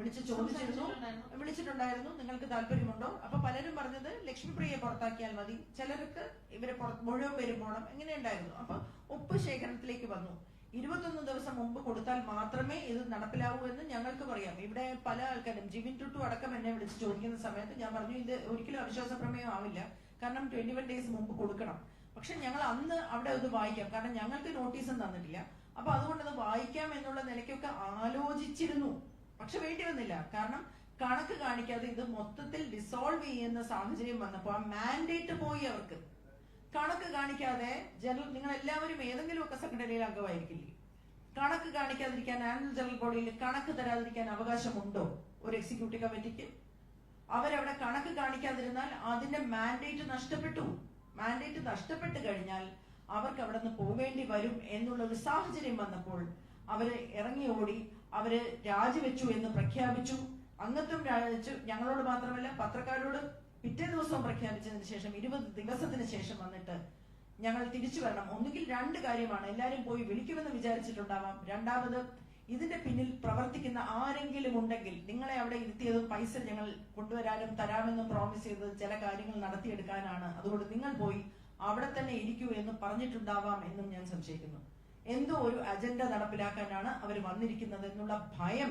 വിളിച്ചിട്ടുണ്ടായിരുന്നു, നിങ്ങൾക്ക് താല്പര്യമുണ്ടോ? അപ്പൊ പലരും പറഞ്ഞത് ലക്ഷ്മിപ്രിയയെ പുറത്താക്കിയാൽ മതി, ചിലർക്ക് ഇവരെ മുഴുവൻ പേരും പോകണം, എങ്ങനെ ഉണ്ടായിരുന്നു. അപ്പൊ ഒപ്പ് ശേഖരണത്തിലേക്ക് വന്നു. 21 ദിവസം മുമ്പ് കൊടുത്താൽ മാത്രമേ ഇത് നടപ്പിലാവൂ എന്ന് ഞങ്ങൾക്ക് പറയാം. ഇവിടെ പല ആൾക്കാരും ജിവിൻ ടുട്ടു അടക്കം എന്നെ വിളിച്ച് ചോദിക്കുന്ന സമയത്ത് ഞാൻ പറഞ്ഞു ഇത് ഒരിക്കലും അവിശ്വാസ പ്രമേയം ആവില്ല, കാരണം 21 ഡേയ്സ് മുമ്പ് കൊടുക്കണം. പക്ഷെ ഞങ്ങൾ അന്ന് അവിടെ അത് വായിക്കാം, കാരണം ഞങ്ങൾക്ക് നോട്ടീസും തന്നിട്ടില്ല. അപ്പൊ അതുകൊണ്ട് അത് വായിക്കാം എന്നുള്ള നിലയ്ക്കൊക്കെ ആലോചിച്ചിരുന്നു. പക്ഷെ വേണ്ടി വന്നില്ല, കാരണം കണക്ക് കാണിക്കാതെ ഇത് മൊത്തത്തിൽ ഡിസോൾവ് ചെയ്യുന്ന സാഹചര്യം വന്നപ്പോ ആ മാൻഡേറ്റ് പോയി. അവർക്ക് കണക്ക് കാണിക്കാതെ നിങ്ങൾ എല്ലാവരും ഏതെങ്കിലും ഒക്കെ സെക്രട്ടറിയിൽ അംഗമായിരിക്കില്ലേ? കണക്ക് കാണിക്കാതിരിക്കാൻ ആനുവൽ ജനറൽ ബോഡിയിൽ കണക്ക് തരാതിരിക്കാൻ അവകാശമുണ്ടോ ഒരു എക്സിക്യൂട്ടീവ് കമ്മിറ്റിക്ക്? അവരവിടെ കണക്ക് കാണിക്കാതിരുന്നാൽ അതിന്റെ മാൻഡേറ്റ് നഷ്ടപ്പെട്ടു. മാൻഡേറ്റ് നഷ്ടപ്പെട്ടു കഴിഞ്ഞാൽ അവർക്ക് അവിടെ നിന്ന് പോവേണ്ടി വരും എന്നുള്ള ഒരു സാഹചര്യം വന്നപ്പോൾ അവര് ഇറങ്ങി ഓടി, അവര് രാജിവെച്ചു എന്ന് പ്രഖ്യാപിച്ചു. അംഗത്വം രാജിവെച്ചു. ഞങ്ങളോട് മാത്രമല്ല, പത്രക്കാരോട് പിറ്റേ ദിവസവും പ്രഖ്യാപിച്ചതിന് ശേഷം 20 ദിവസത്തിന് ശേഷം വന്നിട്ട് ഞങ്ങൾ തിരിച്ചു വരണം. ഒന്നുകിൽ 2 കാര്യമാണ്, എല്ലാരും പോയി വിളിക്കുമെന്ന് വിചാരിച്ചിട്ടുണ്ടാവാം. രണ്ടാമത്, ഇതിന്റെ പിന്നിൽ പ്രവർത്തിക്കുന്ന ആരെങ്കിലും ഉണ്ടെങ്കിൽ, നിങ്ങളെ അവിടെ ഇരുത്തിയതും പൈസ ഞങ്ങൾ കൊണ്ടുവരാനും തരാമെന്നും പ്രോമിസ് ചെയ്തത് ചില കാര്യങ്ങൾ നടത്തിയെടുക്കാനാണ്, അതുകൊണ്ട് നിങ്ങൾ പോയി അവിടെ തന്നെ ഇരിക്കൂ എന്ന് പറഞ്ഞിട്ടുണ്ടാവാം എന്നും ഞാൻ സംശയിക്കുന്നു. എന്തോ ഒരു അജണ്ട നടപ്പിലാക്കാനാണ് അവർ വന്നിരിക്കുന്നത് എന്നുള്ള ഭയം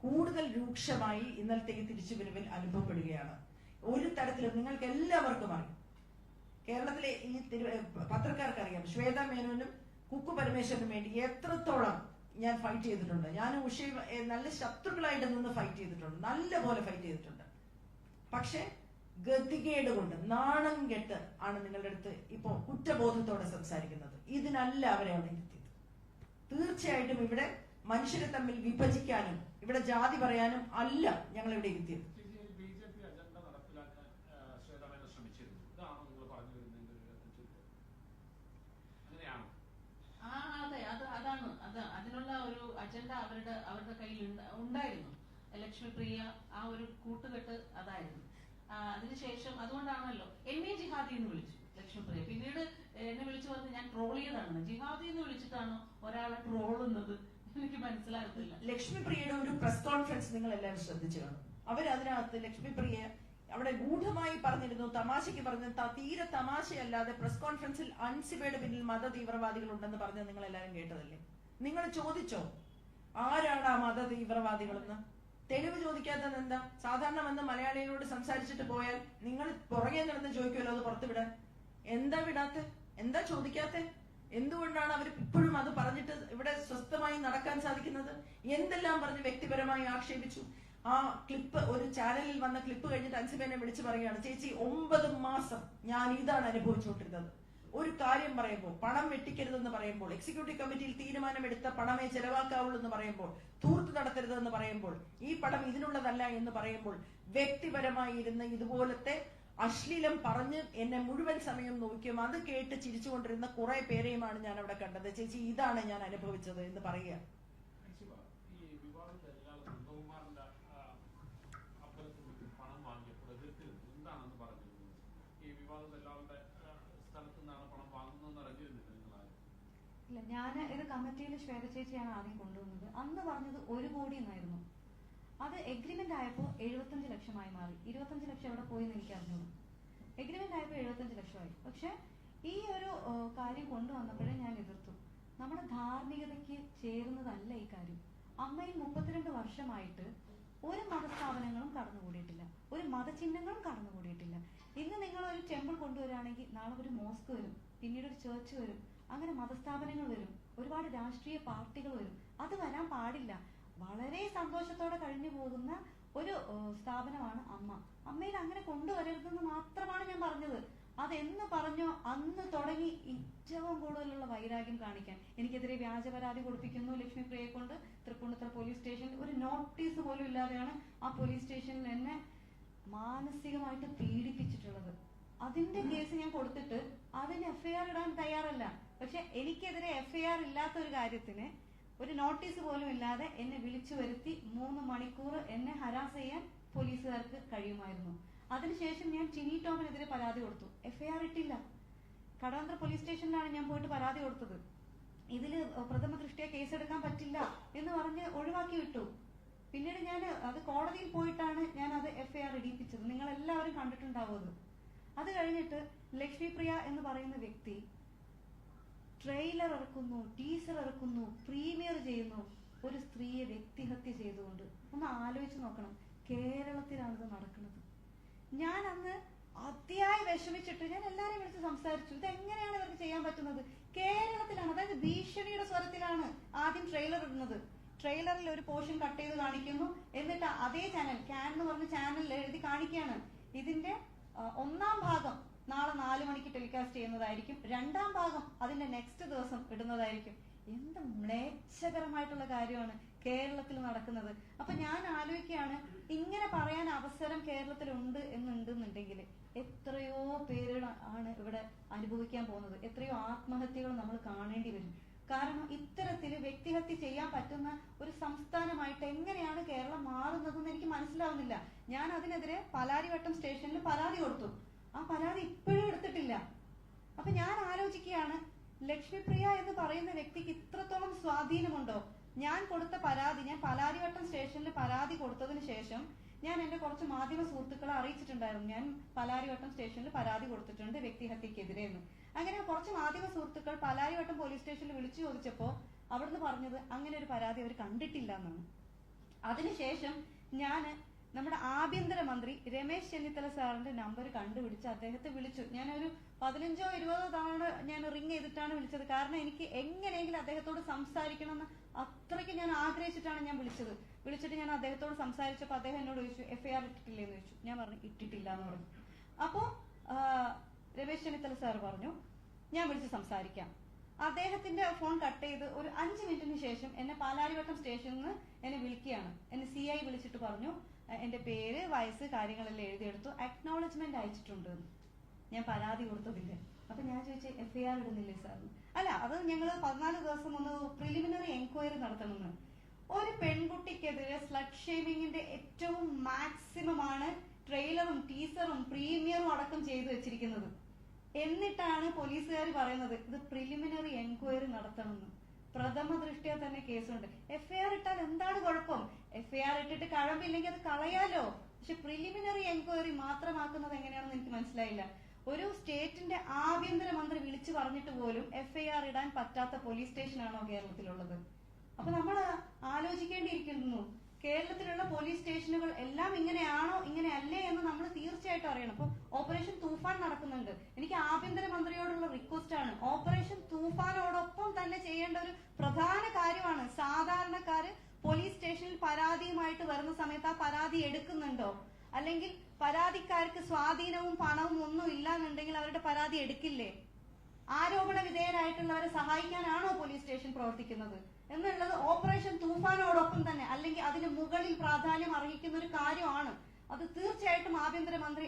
കൂടുതൽ രൂക്ഷമായി ഇന്നലത്തെ ഈ തിരിച്ചുവരവിൽ അനുഭവപ്പെടുകയാണ്. ഒരു തരത്തിലും നിങ്ങൾക്ക് എല്ലാവർക്കും അറിയാം, കേരളത്തിലെ ഈ പത്രക്കാർക്ക് അറിയാം, ശ്വേത മേനോനും കുക്കു പരമേശ്വരനും വേണ്ടി എത്രത്തോളം ഞാൻ ഫൈറ്റ് ചെയ്തിട്ടുണ്ട്. ഞാൻ ഉഷയും നല്ല ശത്രുക്കളായിട്ട് നിന്ന് ഫൈറ്റ് ചെയ്തിട്ടുണ്ട്, നല്ല പോലെ ഫൈറ്റ് ചെയ്തിട്ടുണ്ട്. പക്ഷെ ഗതികേട് കൊണ്ട് നാണം കെട്ട് ആണ് നിങ്ങളുടെ അടുത്ത് ഇപ്പോ കുറ്റബോധത്തോടെ സംസാരിക്കുന്നത്. ഇതിനല്ല അവരെ അവിടെ ഇരുത്തിയത്. തീർച്ചയായിട്ടും ഇവിടെ മനുഷ്യരെ തമ്മിൽ വിഭജിക്കാനും ഇവിടെ ജാതി പറയാനും അല്ല ഞങ്ങൾ ഇവിടെ ഇരുത്തിയത്. അതിനുള്ള ഒരു അജണ്ട അവരുടെ കയ്യിൽ ഉണ്ടായിരുന്നു. ലക്ഷ്മിപ്രിയ ആ ഒരു കൂട്ടുകെട്ട് അതായിരുന്നു. അതിനുശേഷം അതുകൊണ്ടാണല്ലോ എന്നെ ജിഹാദി എന്ന് വിളിച്ചു ലക്ഷ്മിപ്രിയ. പിന്നീട് എന്നെ വിളിച്ചു പറഞ്ഞ് ഞാൻ ട്രോൾ ചെയ്താണ്. ജിഹാദി എന്ന് വിളിച്ചിട്ടാണോ ഒരാളെ ട്രോളുന്നത് എനിക്ക് മനസ്സിലാകുന്നില്ല. ലക്ഷ്മിപ്രിയയുടെ ഒരു പ്രസ് കോൺഫറൻസ് നിങ്ങൾ എല്ലാവരും ശ്രദ്ധിച്ചു കാണും. അവരതിനകത്ത് ലക്ഷ്മിപ്രിയ അവിടെ ഗൂഢമായി പറഞ്ഞിരുന്നു, തമാശയ്ക്ക് പറഞ്ഞു, തീരെ തമാശയല്ലാതെ പ്രസ് കോൺഫറൻസിൽ അൻസിബയുടെ പിന്നിൽ മത തീവ്രവാദികൾ ഉണ്ടെന്ന് പറഞ്ഞത് നിങ്ങൾ എല്ലാവരും കേട്ടതല്ലേ? നിങ്ങൾ ചോദിച്ചോ ആരാണ് ആ മത തീവ്രവാദികളെന്ന്? തെളിവ് ചോദിക്കാത്തത് എന്താ? സാധാരണ വന്ന് മലയാളികളോട് സംസാരിച്ചിട്ട് പോയാൽ നിങ്ങൾ പുറകെ നടന്ന് ചോദിക്കുമല്ലോ അത് പുറത്തു വിടാൻ. എന്താ വിടാത്തെ? എന്താ ചോദിക്കാത്തെ? എന്തുകൊണ്ടാണ് അവർ ഇപ്പോഴും അത് പറഞ്ഞിട്ട് ഇവിടെ സ്വസ്ഥമായി നടക്കാൻ സാധിക്കുന്നത്? എന്തെല്ലാം പറഞ്ഞ് വ്യക്തിപരമായി ആക്ഷേപിച്ചു. ആ ക്ലിപ്പ്, ഒരു ചാനലിൽ വന്ന ക്ലിപ്പ് കഴിഞ്ഞിട്ട് അൻസിബേനെ വിളിച്ചു പറയുകയാണ്, ചേച്ചി 9 മാസം ഞാൻ ഇതാണ് അനുഭവിച്ചുകൊണ്ടിരുന്നത്. ഒരു കാര്യം പറയുമ്പോൾ, പണം വെട്ടിക്കരുതെന്ന് പറയുമ്പോൾ, എക്സിക്യൂട്ടീവ് കമ്മിറ്റിയിൽ തീരുമാനമെടുത്ത പണമേ ചെലവാക്കാവുള്ളൂ എന്ന് പറയുമ്പോൾ, തൂർത്ത് നടത്തരുതെന്ന് പറയുമ്പോൾ, ഈ പണം ഇതിനുള്ളതല്ല എന്ന് പറയുമ്പോൾ, വ്യക്തിപരമായി ഇരുന്ന് ഇതുപോലത്തെ അശ്ലീലം പറഞ്ഞ് എന്നെ മുഴുവൻ സമയം നോക്കിയും അത് കേട്ട് ചിരിച്ചുകൊണ്ടിരുന്ന കുറെ പേരെയുമാണ് ഞാൻ അവിടെ കണ്ടത്. ചേച്ചി ഇതാണ് ഞാൻ അനുഭവിച്ചത് എന്ന് പറയുക. ഇല്ല, ഞാൻ ഇത് കമ്മിറ്റിയിൽ ശ്വേത ചേച്ചിയാണ് ആദ്യം കൊണ്ടുവന്നത്. അന്ന് പറഞ്ഞത് 1 കോടി എന്നായിരുന്നു. അത് എഗ്രിമെന്റ് ആയപ്പോൾ 75 ലക്ഷമായി മാറി. 25 ലക്ഷം എവിടെ പോയി എന്ന് എനിക്ക് അറിഞ്ഞു. എഗ്രിമെന്റ് ആയപ്പോൾ 75 ലക്ഷമായി. പക്ഷെ ഈ ഒരു കാര്യം കൊണ്ടുവന്നപ്പോഴേ ഞാൻ എതിർത്തു. നമ്മുടെ ധാർമ്മികതയ്ക്ക് ചേരുന്നതല്ല ഈ കാര്യം. അമ്മയിൽ 32 വർഷമായിട്ട് ഒരു മതസ്ഥാപനങ്ങളും കടന്നുകൂടിയിട്ടില്ല, ഒരു മതചിഹ്നങ്ങളും കടന്നുകൂടിയിട്ടില്ല. ഇന്ന് നിങ്ങൾ ഒരു ടെമ്പിൾ കൊണ്ടുവരികയാണെങ്കിൽ നാളെ ഒരു മോസ്ക് വരും, പിന്നീട് ഒരു ചേർച്ച് വരും, അങ്ങനെ മതസ്ഥാപനങ്ങൾ വരും, ഒരുപാട് രാഷ്ട്രീയ പാർട്ടികൾ വരും. അത് വരാൻ പാടില്ല. വളരെ സന്തോഷത്തോടെ കഴിഞ്ഞു പോകുന്ന ഒരു സ്ഥാപനമാണ് അമ്മ. അമ്മയിൽ അങ്ങനെ കൊണ്ടുവരരുതെന്ന് മാത്രമാണ് ഞാൻ പറഞ്ഞത്. അതെന്ന് പറഞ്ഞോ അന്ന് തുടങ്ങി ഏറ്റവും കൂടുതലുള്ള വൈരാഗ്യം കാണിക്കാൻ എനിക്കെതിരെ വ്യാജ പരാതി കൊടുപ്പിക്കുന്നു ലക്ഷ്മിപ്രിയയെ കൊണ്ട്. തൃപ്പൂണിത്തുറ പോലീസ് സ്റ്റേഷനിൽ ഒരു നോട്ടീസ് പോലും ഇല്ലാതെയാണ് ആ പോലീസ് സ്റ്റേഷനിൽ എന്നെ മാനസികമായിട്ട് പീഡിപ്പിച്ചിട്ടുള്ളത്. അതിന്റെ കേസ് ഞാൻ കൊടുത്തിട്ട് അതിന് FIR ഇടാൻ തയ്യാറല്ല. പക്ഷെ എനിക്കെതിരെ FIR ഇല്ലാത്ത ഒരു കാര്യത്തിന് ഒരു നോട്ടീസ് പോലും ഇല്ലാതെ എന്നെ വിളിച്ചു വരുത്തി 3 മണിക്കൂർ എന്നെ ഹരാസ് ചെയ്യാൻ പോലീസുകാർക്ക് കഴിയുമായിരുന്നു. അതിനുശേഷം ഞാൻ ടിനി ടോമിനെതിരെ പരാതി കൊടുത്തു. FIR ഇട്ടില്ല. കടവന്ത്ര പോലീസ് സ്റ്റേഷനിലാണ് ഞാൻ പോയിട്ട് പരാതി കൊടുത്തത്. ഇതില് പ്രഥമ ദൃഷ്ടിയ കേസെടുക്കാൻ പറ്റില്ല എന്ന് പറഞ്ഞ് ഒഴിവാക്കി വിട്ടു. പിന്നീട് ഞാൻ അത് കോടതിയിൽ പോയിട്ടാണ് ഞാൻ അത് FIR ഇടിപ്പിച്ചത്. നിങ്ങൾ എല്ലാവരും കണ്ടിട്ടുണ്ടാവും. അത് കഴിഞ്ഞിട്ട് ലക്ഷ്മിപ്രിയ എന്ന് പറയുന്ന വ്യക്തി ട്രെയിലർ ഇറക്കുന്നു, ടീസർ ഇറക്കുന്നു, പ്രീമിയർ ചെയ്യുന്നു, ഒരു സ്ത്രീയെ വ്യക്തിഹത്യ ചെയ്തുകൊണ്ട്. ഒന്ന് ആലോചിച്ച് നോക്കണം, കേരളത്തിലാണിത് നടക്കുന്നത്. ഞാൻ അന്ന് അതിയായി വിഷമിച്ചിട്ട് ഞാൻ എല്ലാരെയും വിളിച്ച് സംസാരിച്ചു. ഇത് എങ്ങനെയാണ് ഇവർക്ക് ചെയ്യാൻ പറ്റുന്നത്? കേരളത്തിലാണ്, അതായത് ഭീഷണിയുടെ സ്വരത്തിലാണ് ആദ്യം ട്രെയിലർ ഇടുന്നത്. ട്രെയിലറിൽ ഒരു പോർഷൻ കട്ട് ചെയ്ത് കാണിക്കുന്നു, എന്നിട്ട് അതേ ചാനൽ ക്യാൻ എന്ന് പറഞ്ഞ ചാനലിൽ എഴുതി കാണിക്കുകയാണ് ഇതിന്റെ ഒന്നാം ഭാഗം നാളെ 4 മണിക്ക് ടെലികാസ്റ്റ് ചെയ്യുന്നതായിരിക്കും, 2ാം ഭാഗം അതിന്റെ നെക്സ്റ്റ് ദിവസം ഇടുന്നതായിരിക്കും. എന്ത് മ്ലേച്ഛകരമായിട്ടുള്ള കാര്യമാണ് കേരളത്തിൽ നടക്കുന്നത്. അപ്പൊ ഞാൻ ആലോചിക്കുകയാണ്, ഇങ്ങനെ പറയാൻ അവസരം കേരളത്തിൽ എന്നുണ്ടെങ്കിൽ എത്രയോ പേര് ആണ് ഇവിടെ അനുഭവിക്കാൻ പോകുന്നത്, എത്രയോ ആത്മഹത്യകൾ നമ്മൾ കാണേണ്ടി വരും. കാരണം ഇത്തരത്തില് വ്യക്തിഹത്യ ചെയ്യാൻ പറ്റുന്ന ഒരു സംസ്ഥാനമായിട്ട് എങ്ങനെയാണ് കേരളം മാറുന്നതെന്ന് എനിക്ക് മനസ്സിലാവുന്നില്ല. ഞാൻ അതിനെതിരെ പാലാരിവട്ടം സ്റ്റേഷനിൽ പരാതി കൊടുത്തു. ആ പരാതി ഇപ്പോഴും എടുത്തിട്ടില്ല. അപ്പൊ ഞാൻ ആലോചിക്കുകയാണ്, ലക്ഷ്മിപ്രിയ എന്ന് പറയുന്ന വ്യക്തിക്ക് ഇത്രത്തോളം സ്വാധീനമുണ്ടോ? ഞാൻ കൊടുത്ത പരാതി, ഞാൻ പാലാരിവട്ടം സ്റ്റേഷനിൽ പരാതി കൊടുത്തതിന് ശേഷം ഞാൻ എന്റെ കുറച്ച് മാധ്യമ സുഹൃത്തുക്കളെ അറിയിച്ചിട്ടുണ്ടായിരുന്നു, ഞാൻ പാലാരിവട്ടം സ്റ്റേഷനിൽ പരാതി കൊടുത്തിട്ടുണ്ട് വ്യക്തിഹത്യക്കെതിരെ എന്ന്. അങ്ങനെ കുറച്ച് മാധ്യമ സുഹൃത്തുക്കൾ പാലാരിവട്ടം പോലീസ് സ്റ്റേഷനിൽ വിളിച്ചു ചോദിച്ചപ്പോ അവിടുന്ന് പറഞ്ഞത് അങ്ങനെ ഒരു പരാതി അവർ കണ്ടിട്ടില്ല എന്നാണ്. അതിനുശേഷം ഞാൻ നമ്മുടെ ആഭ്യന്തരമന്ത്രി രമേശ് ചെന്നിത്തല സാറിന്റെ നമ്പർ കണ്ടുപിടിച്ച് അദ്ദേഹത്തെ വിളിച്ചു. ഞാനൊരു 15 or 20 തവണ ഞാൻ റിങ് ചെയ്തിട്ടാണ് വിളിച്ചത്. കാരണം എനിക്ക് എങ്ങനെയെങ്കിലും അദ്ദേഹത്തോട് സംസാരിക്കണമെന്ന് അത്രയ്ക്ക് ഞാൻ ആഗ്രഹിച്ചിട്ടാണ് ഞാൻ വിളിച്ചിട്ട് ഞാൻ അദ്ദേഹത്തോട് സംസാരിച്ചപ്പോൾ അദ്ദേഹം എന്നോട് ചോദിച്ചു FIR ഇട്ടിട്ടില്ലേ എന്ന് ചോദിച്ചു. ഞാൻ പറഞ്ഞു ഇട്ടിട്ടില്ല എന്ന് പറഞ്ഞു. അപ്പോ രമേശ് ചെന്നിത്തല സാർ പറഞ്ഞു ഞാൻ വിളിച്ച് സംസാരിക്കാം. അദ്ദേഹത്തിന്റെ ഫോൺ കട്ട് ചെയ്ത് ഒരു 5 മിനിറ്റിന് ശേഷം എന്നെ പാലാരിവട്ടം സ്റ്റേഷനിൽ നിന്ന് എന്നെ വിളിക്കുകയാണ്. എന്നെ CI വിളിച്ചിട്ട് പറഞ്ഞു എന്റെ പേര്, വയസ്സ്, കാര്യങ്ങളെല്ലാം എഴുതിയെടുത്തു, അക്നോളജ്മെന്റ് അയച്ചിട്ടുണ്ട്. ഞാൻ പരാതി കൊടുത്തതില്ല. അപ്പൊ ഞാൻ ചോദിച്ചു FIR ഇടുന്നില്ലേ സാർ? അല്ല, അത് ഞങ്ങൾ 14 ദിവസം ഒന്ന് പ്രിലിമിനറി എൻക്വയറി നടത്തണമെന്ന്. ഒരു പെൺകുട്ടിക്കെതിരെ സ്ലട്ട് ഷേമിങ്ങിന്റെ ഏറ്റവും മാക്സിമം ആണ് ട്രെയിലറും ടീസറും പ്രീമിയറും അടക്കം ചെയ്തു വെച്ചിരിക്കുന്നത്. എന്നിട്ടാണ് പോലീസുകാർ പറയുന്നത് ഇത് പ്രിലിമിനറി എൻക്വയറി നടത്തണമെന്ന്. പ്രഥമ ദൃഷ്ടിയ തന്നെ കേസുണ്ട്. FIR ഇട്ടാൽ എന്താണ് കുഴപ്പം? FIR ഇട്ടിട്ട് കഴമ്പില്ലെങ്കിൽ അത് കളയാലോ. പക്ഷെ പ്രിലിമിനറി എൻക്വയറി മാത്രമാക്കുന്നത് എങ്ങനെയാണെന്ന് എനിക്ക് മനസ്സിലായില്ല. ഒരു സ്റ്റേറ്റിന്റെ ആഭ്യന്തരമന്ത്രി വിളിച്ചു പറഞ്ഞിട്ട് പോലും FIR ഇടാൻ പറ്റാത്ത പോലീസ് സ്റ്റേഷനാണോ കേരളത്തിലുള്ളത്? അപ്പൊ നമ്മൾ ആലോചിക്കേണ്ടിയിരിക്കുന്നു, കേരളത്തിലുള്ള പോലീസ് സ്റ്റേഷനുകൾ എല്ലാം ഇങ്ങനെയാണോ ഇങ്ങനെയല്ലേ എന്ന് നമ്മൾ തീർച്ചയായിട്ടും അറിയണം. അപ്പൊ ഓപ്പറേഷൻ തൂഫാൻ നടക്കുന്നുണ്ട്. എനിക്ക് ആഭ്യന്തരമന്ത്രിയോടുള്ള റിക്വസ്റ്റ് ആണ്, ഓപ്പറേഷൻ തൂഫാനോടൊപ്പം തന്നെ ചെയ്യേണ്ട ഒരു പ്രധാന കാര്യമാണ് സാധാരണക്കാര് പോലീസ് സ്റ്റേഷനിൽ പരാതിയുമായിട്ട് വരുന്ന സമയത്ത് ആ പരാതി എടുക്കുന്നുണ്ടോ, അല്ലെങ്കിൽ പരാതിക്കാർക്ക് സ്വാധീനവും പണവും ഒന്നും ഇല്ലാന്നുണ്ടെങ്കിൽ അവരുടെ പരാതി എടുക്കില്ലേ? ആരോപണ വിധേയരായിട്ടുള്ളവരെ സഹായിക്കാനാണോ പോലീസ് സ്റ്റേഷൻ പ്രവർത്തിക്കുന്നത് എന്നുള്ളത് ഓപ്പറേഷൻ തൂഫാനോടൊപ്പം തന്നെ അല്ലെങ്കിൽ അതിന് മുകളിൽ പ്രാധാന്യം അർഹിക്കുന്ന ഒരു കാര്യമാണ്. അത് തീർച്ചയായിട്ടും ആഭ്യന്തരമന്ത്രി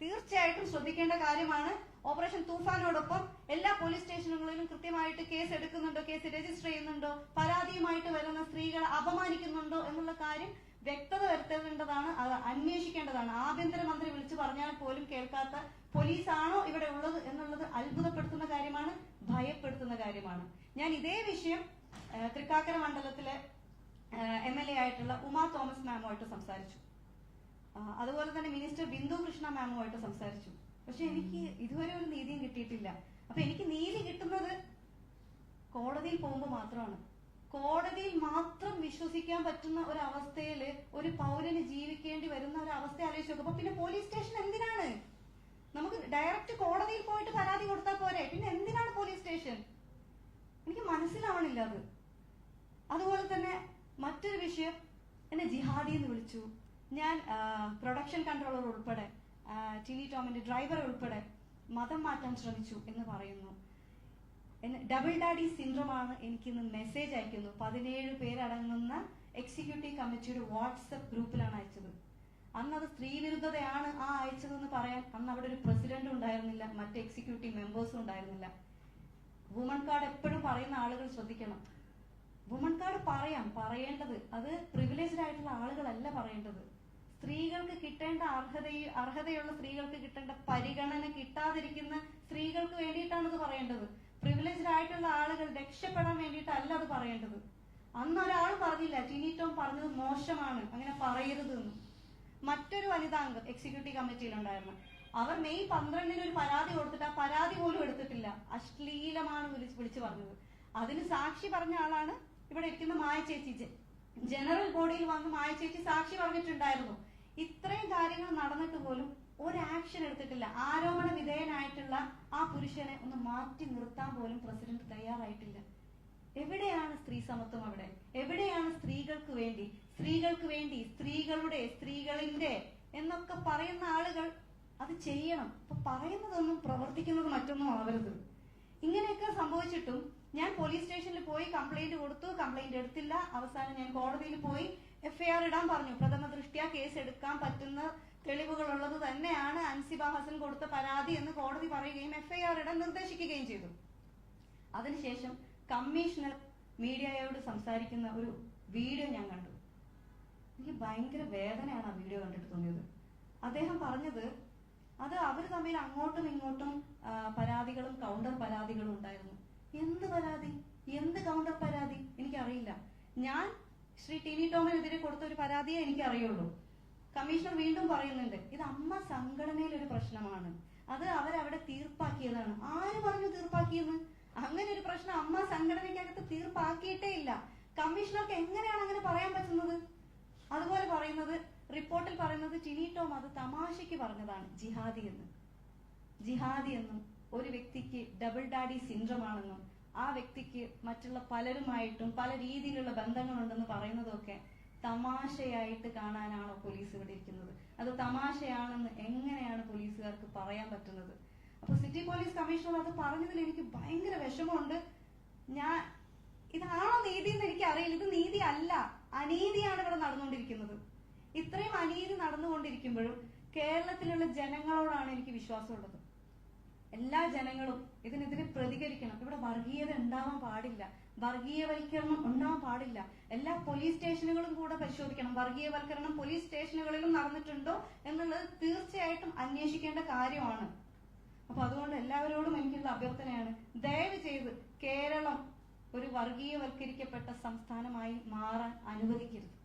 തീർച്ചയായിട്ടും ശ്രദ്ധിക്കേണ്ട കാര്യമാണ്. ഓപ്പറേഷൻ തൂഫാനോടൊപ്പം എല്ലാ പോലീസ് സ്റ്റേഷനുകളിലും കൃത്യമായിട്ട് കേസ് എടുക്കുന്നുണ്ടോ, കേസ് രജിസ്റ്റർ ചെയ്യുന്നുണ്ടോ, പരാതിയുമായിട്ട് വരുന്ന സ്ത്രീകളെ അപമാനിക്കുന്നുണ്ടോ എന്നുള്ള കാര്യം വ്യക്തത വരുത്തേണ്ടതാണ്, അത് അന്വേഷിക്കേണ്ടതാണ്. ആഭ്യന്തരമന്ത്രി വിളിച്ചു പറഞ്ഞാൽ പോലും കേൾക്കാത്ത പോലീസാണോ ഇവിടെ ഉള്ളത് എന്നുള്ളത് അത്ഭുതപ്പെടുത്തുന്ന കാര്യമാണ്, ഭയപ്പെടുത്തുന്ന കാര്യമാണ്. ഞാൻ ഇതേ വിഷയം തൃക്കാക്കര മണ്ഡലത്തിലെ MLA ആയിട്ടുള്ള ഉമാ തോമസ് മാമുമായിട്ട് സംസാരിച്ചു. അതുപോലെ തന്നെ മിനിസ്റ്റർ ബിന്ദു കൃഷ്ണ മാമുമായിട്ട് സംസാരിച്ചു. പക്ഷെ എനിക്ക് ഇതുവരെ ഒരു നീതിയും കിട്ടിയിട്ടില്ല. അപ്പൊ എനിക്ക് നീതി കിട്ടുന്നത് കോടതിയിൽ പോകുമ്പോൾ മാത്രമാണ്. കോടതിയിൽ മാത്രം വിശ്വസിക്കാൻ പറ്റുന്ന ഒരു അവസ്ഥയിൽ ഒരു പൗരന് ജീവിക്കേണ്ടി വരുന്ന ഒരു അവസ്ഥ ആലോചിച്ച് നോക്കും. അപ്പൊ പിന്നെ പോലീസ് സ്റ്റേഷൻ എന്തിനാണ്? നമുക്ക് ഡയറക്റ്റ് കോടതിയിൽ പോയിട്ട് പരാതി കൊടുത്താൽ പോരെ, പിന്നെ എന്തിനാണ് പോലീസ് സ്റ്റേഷൻ? എനിക്ക് മനസ്സിലാവണില്ല അത്. അതുപോലെ തന്നെ മറ്റൊരു വിഷയം, എന്നെ ജിഹാദി എന്ന് വിളിച്ചു. ഞാൻ പ്രൊഡക്ഷൻ കൺട്രോളർ ഉൾപ്പെടെ ടിനി ടോമിന്റെ ഡ്രൈവർ ഉൾപ്പെടെ മതം മാറ്റാൻ ശ്രമിച്ചു എന്ന് പറയുന്നു. ഡബിൾ ഡാഡി സിൻഡ്രോം ആണ് എനിക്കിന്ന് മെസ്സേജ് അയക്കുന്നു. 17 പേരടങ്ങുന്ന എക്സിക്യൂട്ടീവ് കമ്മിറ്റിയുടെ വാട്സപ്പ് ഗ്രൂപ്പിലാണ് അയച്ചത്. അന്ന് അത് സ്ത്രീ വിരുദ്ധതയാണ് അയച്ചതെന്ന് പറയാൻ അന്ന് അവിടെ ഒരു പ്രസിഡന്റും ഉണ്ടായിരുന്നില്ല, മറ്റ് എക്സിക്യൂട്ടീവ് മെമ്പേഴ്സും ഉണ്ടായിരുന്നില്ല. വുമൺ കാർഡ് എപ്പോഴും പറയുന്ന ആളുകൾ ശ്രദ്ധിക്കണം. വുമൺ കാർഡ് പറയേണ്ടത് അത് പ്രിവിലേജ്ഡ് ആയിട്ടുള്ള ആളുകളല്ല പറയേണ്ടത്. സ്ത്രീകൾക്ക് കിട്ടേണ്ട അർഹതയുള്ള സ്ത്രീകൾക്ക് കിട്ടേണ്ട പരിഗണന കിട്ടാതിരിക്കുന്ന സ്ത്രീകൾക്ക് വേണ്ടിയിട്ടാണ് ഇത് പറയേണ്ടത്. പ്രിവിലേജ്ഡ് ആയിട്ടുള്ള ആളുകൾ രക്ഷപ്പെടാൻ വേണ്ടിയിട്ടല്ല അത് പറയേണ്ടത്. അന്ന് ഒരാൾ പറഞ്ഞില്ല ടിനി ടോം പറഞ്ഞത് മോശമാണ്, അങ്ങനെ പറയരുത് എന്ന്. മറ്റൊരു വനിതാ അംഗം എക്സിക്യൂട്ടീവ് കമ്മിറ്റിയിലുണ്ടായിരുന്നു. അവർ മെയ് 12 ഒരു പരാതി കൊടുത്തിട്ട് ആ പരാതി പോലും എടുത്തിട്ടില്ല. അശ്ലീലമാണ് വിളിച്ചു പറഞ്ഞത്. അതിന് സാക്ഷി പറഞ്ഞ ആളാണ് ഇവിടെ ഇരിക്കുന്ന മായ ചേച്ചി. ജനറൽ ബോഡിയിൽ വന്ന് മായ ചേച്ചി സാക്ഷി പറഞ്ഞിട്ടുണ്ടായിരുന്നു. ഇത്രയും കാര്യങ്ങൾ നടന്നിട്ട് പോലും ഒരു ആക്ഷൻ എടുത്തിട്ടില്ല. ആരോപണ വിധേയനായിട്ടുള്ള ആ പുരുഷനെ ഒന്ന് മാറ്റി നിർത്താൻ പോലും പ്രസിഡന്റ് തയ്യാറായിട്ടില്ല. എവിടെയാണ് സ്ത്രീ സമത്വം? അവിടെ എവിടെയാണ് സ്ത്രീകൾക്ക് വേണ്ടി സ്ത്രീകളിന്റെ എന്നൊക്കെ പറയുന്ന ആളുകൾ അത് ചെയ്യണം. അപ്പൊ പറയുന്നതൊന്നും പ്രവർത്തിക്കുന്നത് മറ്റൊന്നും ആവരുത്. ഇങ്ങനെയൊക്കെ സംഭവിച്ചിട്ടും ഞാൻ പോലീസ് സ്റ്റേഷനിൽ പോയി കംപ്ലൈന്റ് കൊടുത്തു, കംപ്ലൈന്റ് എടുത്തില്ല. അവസാനം ഞാൻ കോടതിയിൽ പോയി FIR ഇടാൻ പറഞ്ഞു. പ്രഥമ ദൃഷ്ട്യാ കേസ് എടുക്കാൻ പറ്റുന്ന തെളിവുകൾ ഉള്ളത് തന്നെയാണ് അൻസിബ ഹസൻ കൊടുത്ത പരാതി എന്ന് കോടതി പറയുകയും FIR ഇടാൻ നിർദ്ദേശിക്കുകയും ചെയ്തു. അതിനുശേഷം കമ്മീഷണർ മീഡിയയോട് സംസാരിക്കുന്ന ഒരു വീഡിയോ ഞാൻ കണ്ടു. എനിക്ക് ഭയങ്കര വേദനയാണ് ആ വീഡിയോ കണ്ടിട്ട് തോന്നിയത്. അദ്ദേഹം പറഞ്ഞത് അത് അവർ തമ്മിൽ അങ്ങോട്ടും ഇങ്ങോട്ടും പരാതികളും കൗണ്ടർ പരാതികളും ഉണ്ടായിരുന്നു. എന്ത് പരാതി, എന്ത് കൗണ്ടർ പരാതി എനിക്കറിയില്ല. ഞാൻ ശ്രീ ടിനി ടോമിനെതിരെ കൊടുത്ത ഒരു പരാതിയെ എനിക്കറിയുള്ളൂ. കമ്മീഷണർ വീണ്ടും പറയുന്നുണ്ട് ഇത് അമ്മ സംഘടനയിൽ ഒരു പ്രശ്നമാണ്, അത് അവരവിടെ തീർപ്പാക്കിയതാണ്. ആര് പറഞ്ഞു തീർപ്പാക്കിയെന്ന്? അങ്ങനെ ഒരു പ്രശ്നം അമ്മ സംഘടനയ്ക്കകത്ത് തീർപ്പാക്കിയിട്ടേ ഇല്ല. കമ്മീഷണർക്ക് എങ്ങനെയാണ് അങ്ങനെ പറയാൻ പറ്റുന്നത്? അതുപോലെ പറയുന്നത് റിപ്പോർട്ടിൽ പറയുന്നത് ടിനി ടോം അത് തമാശയ്ക്ക് പറഞ്ഞതാണ് ജിഹാദി എന്നും ഒരു വ്യക്തിക്ക് ഡബിൾ ഡാഡി സിൻഡ്രോം ആണെന്നും ആ വ്യക്തിക്ക് മറ്റുള്ള പലരുമായിട്ടും പല രീതിയിലുള്ള ബന്ധങ്ങളുണ്ടെന്ന് പറയുന്നതൊക്കെ തമാശയായിട്ട് കാണാനാണോ പോലീസ് ഇവിടെ ഇരിക്കുന്നത്? അത് തമാശയാണെന്ന് എങ്ങനെയാണ് പോലീസുകാർക്ക് പറയാൻ പറ്റുന്നത്? അപ്പൊ സിറ്റി പോലീസ് കമ്മീഷണർ അത് പറഞ്ഞതിൽ എനിക്ക് ഭയങ്കര വിഷമമുണ്ട്. ഇതാണോ നീതി എന്ന് എനിക്ക് അറിയില്ല. ഇത് നീതി അല്ല, അനീതിയാണ് ഇവിടെ നടന്നുകൊണ്ടിരിക്കുന്നത്. ഇത്രയും അനീതി നടന്നുകൊണ്ടിരിക്കുമ്പോഴും കേരളത്തിലുള്ള ജനങ്ങളോടാണ് എനിക്ക് വിശ്വാസമുള്ളത്. എല്ലാ ജനങ്ങളും ഇതിനെതിരെ പ്രതികരിക്കണം. ഇവിടെ വർഗീയത ഉണ്ടാവാൻ പാടില്ല, വർഗീയവൽക്കരണം ഉണ്ടാവാൻ പാടില്ല. എല്ലാ പോലീസ് സ്റ്റേഷനുകളും കൂടെ പരിശോധിക്കണം. വർഗീയവൽക്കരണം പോലീസ് സ്റ്റേഷനുകളിലും നടന്നിട്ടുണ്ടോ എന്നുള്ളത് തീർച്ചയായിട്ടും അന്വേഷിക്കേണ്ട കാര്യമാണ്. അപ്പൊ അതുകൊണ്ട് എല്ലാവരോടും എനിക്കുള്ള അഭ്യർത്ഥനയാണ്, ദയവ് ചെയ്ത് കേരളം ഒരു വർഗീയവൽക്കരിക്കപ്പെട്ട സംസ്ഥാനമായി മാറാൻ അനുവദിക്കരുത്.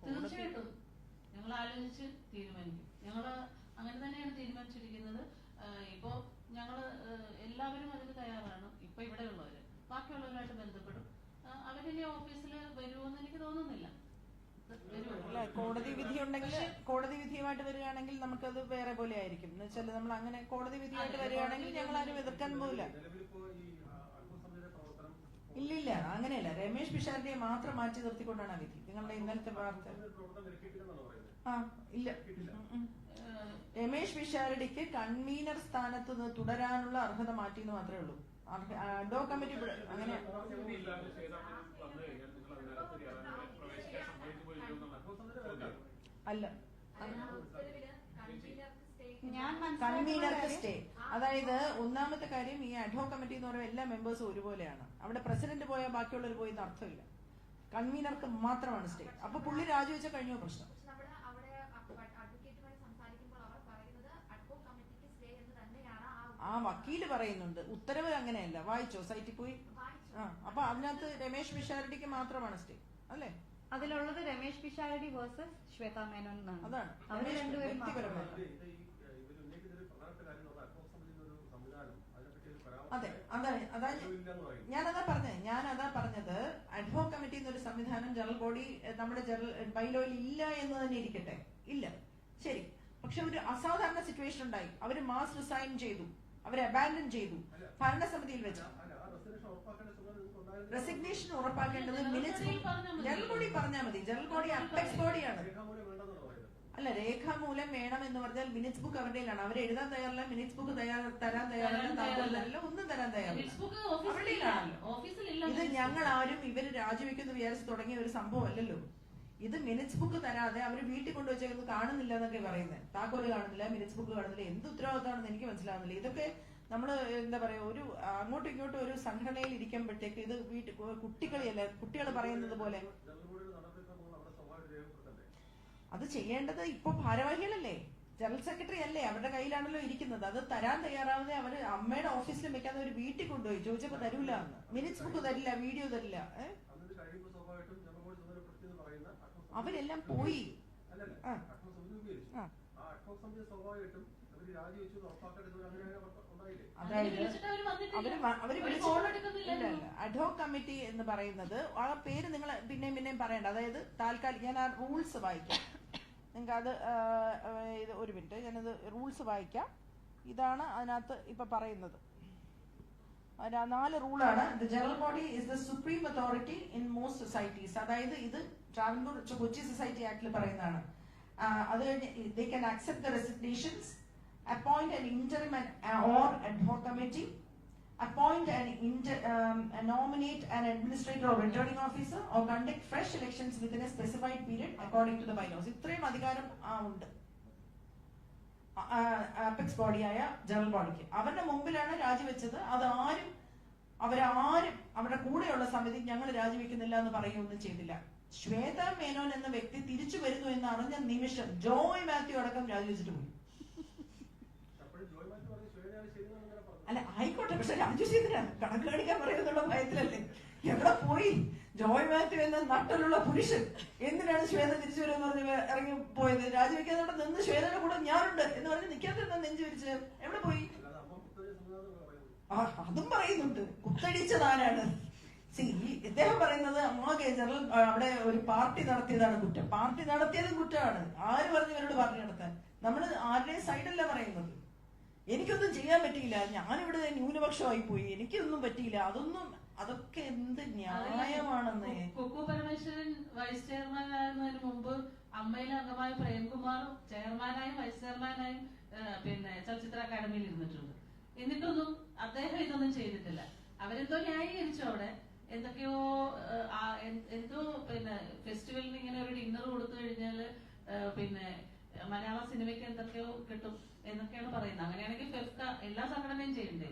തീർച്ചയായിട്ടും ഞങ്ങൾ ആലോചിച്ച് തീരുമാനിക്കും. ഞങ്ങള് അങ്ങനെ തന്നെയാണ് തീരുമാനിച്ചിരിക്കുന്നത്. ഇപ്പോ ഞങ്ങള് എല്ലാവരും അതിന് തയ്യാറാണ്. ഇപ്പൊ ഇവിടെ ഉള്ളവര് ബാക്കിയുള്ളവരുമായിട്ട് ബന്ധപ്പെടും. അവരിനി ഓഫീസിൽ വരുമെന്ന് എനിക്ക് തോന്നുന്നില്ല. അല്ല, കോടതി വിധി ഉണ്ടെങ്കിൽ കോടതി വിധിയുമായിട്ട് വരികയാണെങ്കിൽ നമുക്കത് വേറെ പോലെ ആയിരിക്കും. എന്ന് വെച്ചാൽ നമ്മൾ അങ്ങനെ കോടതി വിധിയായിട്ട് വരികയാണെങ്കിൽ ഞങ്ങൾ ആരും എതിർക്കാൻ പോകില്ല. ഇല്ലില്ല, അങ്ങനെയല്ല. രമേശ് പിഷാരടിയെ മാത്രം മാറ്റി നിർത്തിക്കൊണ്ടാണ് ആ വിധി. നിങ്ങളുടെ ഇന്നലത്തെ വാർത്ത ഇല്ല. രമേശ് പിഷാരടിക്ക് കൺവീനർ സ്ഥാനത്ത് നിന്ന് തുടരാനുള്ള അർഹത മാറ്റിയെന്ന് മാത്രമേ ഉള്ളൂ. ഡോ കമ്മിറ്റി അങ്ങനെ അല്ല, കൺവീനർക്ക് സ്റ്റേ. അതായത് ഒന്നാമത്തെ കാര്യം, ഈ അഡ്ഹോ കമ്മിറ്റി എന്ന് പറയുമ്പോൾ എല്ലാ മെമ്പേഴ്സും ഒരുപോലെയാണ്. അവിടെ പ്രസിഡന്റ് പോയാൽ ബാക്കിയുള്ളവർ പോയി അർത്ഥമില്ല. കൺവീനർക്ക് മാത്രമാണ് സ്റ്റേ. അപ്പൊ പുള്ളി രാജിവെച്ച കഴിഞ്ഞ പ്രശ്നം. ആ വക്കീല് പറയുന്നുണ്ട്, ഉത്തരവ് അങ്ങനെയല്ല. വായിച്ചോ? സൈറ്റിൽ പോയി. അപ്പൊ അതിനകത്ത് രമേശ് പിഷാരടിക്ക് മാത്രമാണ് സ്റ്റേ അല്ലേ? അതിലുള്ളത് രമേശ് പിഷാരടി വേഴ്സസ് ശ്വേതാ മേനോൻ എന്നാണ്. അതാണ് അവര് രണ്ടുപേരും അതെ, ഞാനതാ പറഞ്ഞത്. അഡ്ഹോ കമ്മിറ്റി എന്നൊരു സംവിധാനം ജനറൽ ബോഡി നമ്മുടെ ബൈലോയിൽ ഇല്ല എന്ന് തന്നെ ഇരിക്കട്ടെ. ഇല്ല, ശരി. പക്ഷെ ഒരു അസാധാരണ സിറ്റുവേഷൻ ഉണ്ടായി. അവര് മാസ് റിസൈൻ ചെയ്തു, അവരെ അബാൻഡൻ ചെയ്തു ഭരണസമിതിയിൽ വെച്ച്. റെസിഗ്നേഷൻ ഉറപ്പാക്കേണ്ടത് മിനിറ്റ്സ് ജനറൽ ബോഡി പറഞ്ഞാൽ മതി. ജനറൽ ബോഡി അപ്പെക്സ് ബോഡിയാണ്. അല്ല, രേഖാമൂലം വേണം എന്ന് പറഞ്ഞാൽ മിനിറ്റ്സ് ബുക്ക് അവരുടെയിലാണ്. അവർ എഴുതാൻ തയ്യാറല്ല, മിനിറ്റ്സ് ബുക്ക് തരാൻ തയ്യാറല്ല, ഒന്നും തരാൻ തയ്യാറല്ല. ഇത് ഞങ്ങൾ ആരും ഇവര് രാജിവെക്കുന്നു വിചാരിച്ച് തുടങ്ങിയ ഒരു സംഭവം അല്ലല്ലോ. ഇത് മിനിറ്റ്സ് ബുക്ക് തരാതെ അവർ വീട്ടിൽ കൊണ്ടുവച്ചേക്കുന്നത് കാണുന്നില്ല എന്നൊക്കെ പറയുന്നത്. താക്കോല് കാണുന്നില്ല, മിനിറ്റ്സ് ബുക്ക് കാണുന്നില്ല. എന്ത് ഉത്തരവാദിത്തമാണെന്ന് എനിക്ക് മനസ്സിലാവുന്നില്ല. ഇതൊക്കെ നമ്മള് എന്താ പറയാ, ഒരു അങ്ങോട്ടും ഇങ്ങോട്ടും ഒരു സംഘടനയിൽ ഇരിക്കുമ്പോഴത്തേക്ക് ഇത് കുട്ടികളെയല്ല, കുട്ടികൾ പറയുന്നത് പോലെ അത് ചെയ്യേണ്ടത് ഇപ്പൊ ഭാരവാഹികളല്ലേ, ജനറൽ സെക്രട്ടറി അല്ലേ, അവരുടെ കയ്യിലാണല്ലോ ഇരിക്കുന്നത്. അത് തരാൻ തയ്യാറാവുന്ന അവര് അമ്മയുടെ ഓഫീസിലും വെക്കാതെ ഒരു വീട്ടിൽ കൊണ്ടുപോയി ചോദിച്ചപ്പോ തരൂല എന്ന്. മിനിറ്റ്സ് ബുക്ക് തരില്ല, വീഡിയോ തരില്ല. അവരെല്ലാം പോയി. അഡ്ഹോക് കമ്മിറ്റി എന്ന് പറയുന്നത് ആ പേര് നിങ്ങൾ പിന്നെയും പറയണ്ട. അതായത് താൽക്കാലിക, ഞാൻ ആ റൂൾസ് വായിക്കാം നിങ്ങൾക്ക്. അത് ഇത് ഒരു മിനിറ്റ്, ഞാനത് റൂൾസ് വായിക്കാം. ഇതാണ് അതിനകത്ത് ഇപ്പൊ പറയുന്നത്. 4 റൂളാണ്. The general body is the supreme authority in most societies. അതായത് ഇത് ട്രാവൻകൂർ കൊച്ചി സൊസൈറ്റി ആക്ടിൽ പറയുന്നതാണ്. അത് കഴിഞ്ഞ് they can accept the resignations, appoint an interim or ad hoc committee, appoint and nominate an administrator or returning officer, or conduct fresh elections within a specified period according to the bylaws. ഇത്രയും അധികാരം ഉണ്ട് apex ബോഡിയായ general ബോഡിക്ക്. അവരുടെ മുമ്പിലാണ് രാജിവെച്ചത്. അവരാരും അവരുടെ കൂടെയുള്ള സമിതി ഞങ്ങൾ രാജിവെക്കുന്നില്ല എന്ന് പറയുകയൊന്നും ചെയ്തില്ല. ശ്വേത മേനോൻ എന്ന വ്യക്തി തിരിച്ചു വരുന്നു എന്ന് അറിഞ്ഞ നിമിഷം ജോയ് മാത്യു അടക്കം രാജിവെച്ചിട്ട് പോയി. അല്ല ആയിക്കോട്ടെ, പക്ഷെ രാജു ചെയ്തിനാണ് കണക്ക് കാണിക്കാൻ പറയുന്നുള്ള ഭയത്തിലല്ലേ. എവിടെ പോയി ജോയ് മാത്യു എന്ന നട്ടലുള്ള പുരുഷൻ? എന്തിനാണ് ശ്വേത തിരിച്ചു വരുമെന്ന് പറഞ്ഞ് ഇറങ്ങി പോയത്? രാജിവെക്കാതെ അവിടെ നിന്ന് ശ്വേതയുടെ കൂടെ ഞാനുണ്ട് എന്ന് പറഞ്ഞ് നിൽക്കാതിരുന്ന നെഞ്ചു വിരിച്ച് എവിടെ പോയി? അതും പറയുന്നുണ്ട്. കുത്തടിച്ചതാരാണ്? ഇദ്ദേഹം പറയുന്നത് ആകെ ജനറൽ അവിടെ ഒരു പാർട്ടി നടത്തിയതാണ് കുറ്റം. പാർട്ടി നടത്തിയതും കുറ്റമാണ്. ആര് പറഞ്ഞു ഇവരോട് പാർട്ടി നടത്താൻ? നമ്മൾ ആരുടെയും സൈഡല്ല പറയുന്നത്. എനിക്കൊന്നും ചെയ്യാൻ പറ്റിയില്ല, ഞാനിവിടെ ന്യൂനപക്ഷമായി പോയി, എനിക്കൊന്നും പറ്റിയില്ല, അതൊക്കെ എന്ത് ന്യായമാണെന്ന്. കുക്കു പരമേശ്വരൻ വൈസ് ചെയർമാനാകുന്നതിന് മുമ്പ് അമ്മയിലെ അംഗമായ പ്രേംകുമാർ ചെയർമാനായും വൈസ് ചെയർമാനായും പിന്നെ ചലച്ചിത്ര അക്കാദമിയിൽ ഇരുന്നിട്ടുണ്ട്. എന്നിട്ടൊന്നും അദ്ദേഹം ഇതൊന്നും ചെയ്തിട്ടില്ല. അവരെന്തോ ന്യായീകരിച്ചു. അവിടെ എന്തൊക്കെയോ എന്തോ പിന്നെ ഫെസ്റ്റിവലിന് ഇങ്ങനെ ഒരു ഡിന്നർ കൊടുത്തു കഴിഞ്ഞാല് പിന്നെ മലയാള സിനിമയ്ക്ക് എന്തൊക്കെയോ കിട്ടും എന്നൊക്കെയാണ് പറയുന്നത്. അങ്ങനെയാണെങ്കിൽ ഫെഫ്ക എല്ലാ സംഘടനയും ചെയ്യണ്ടേ?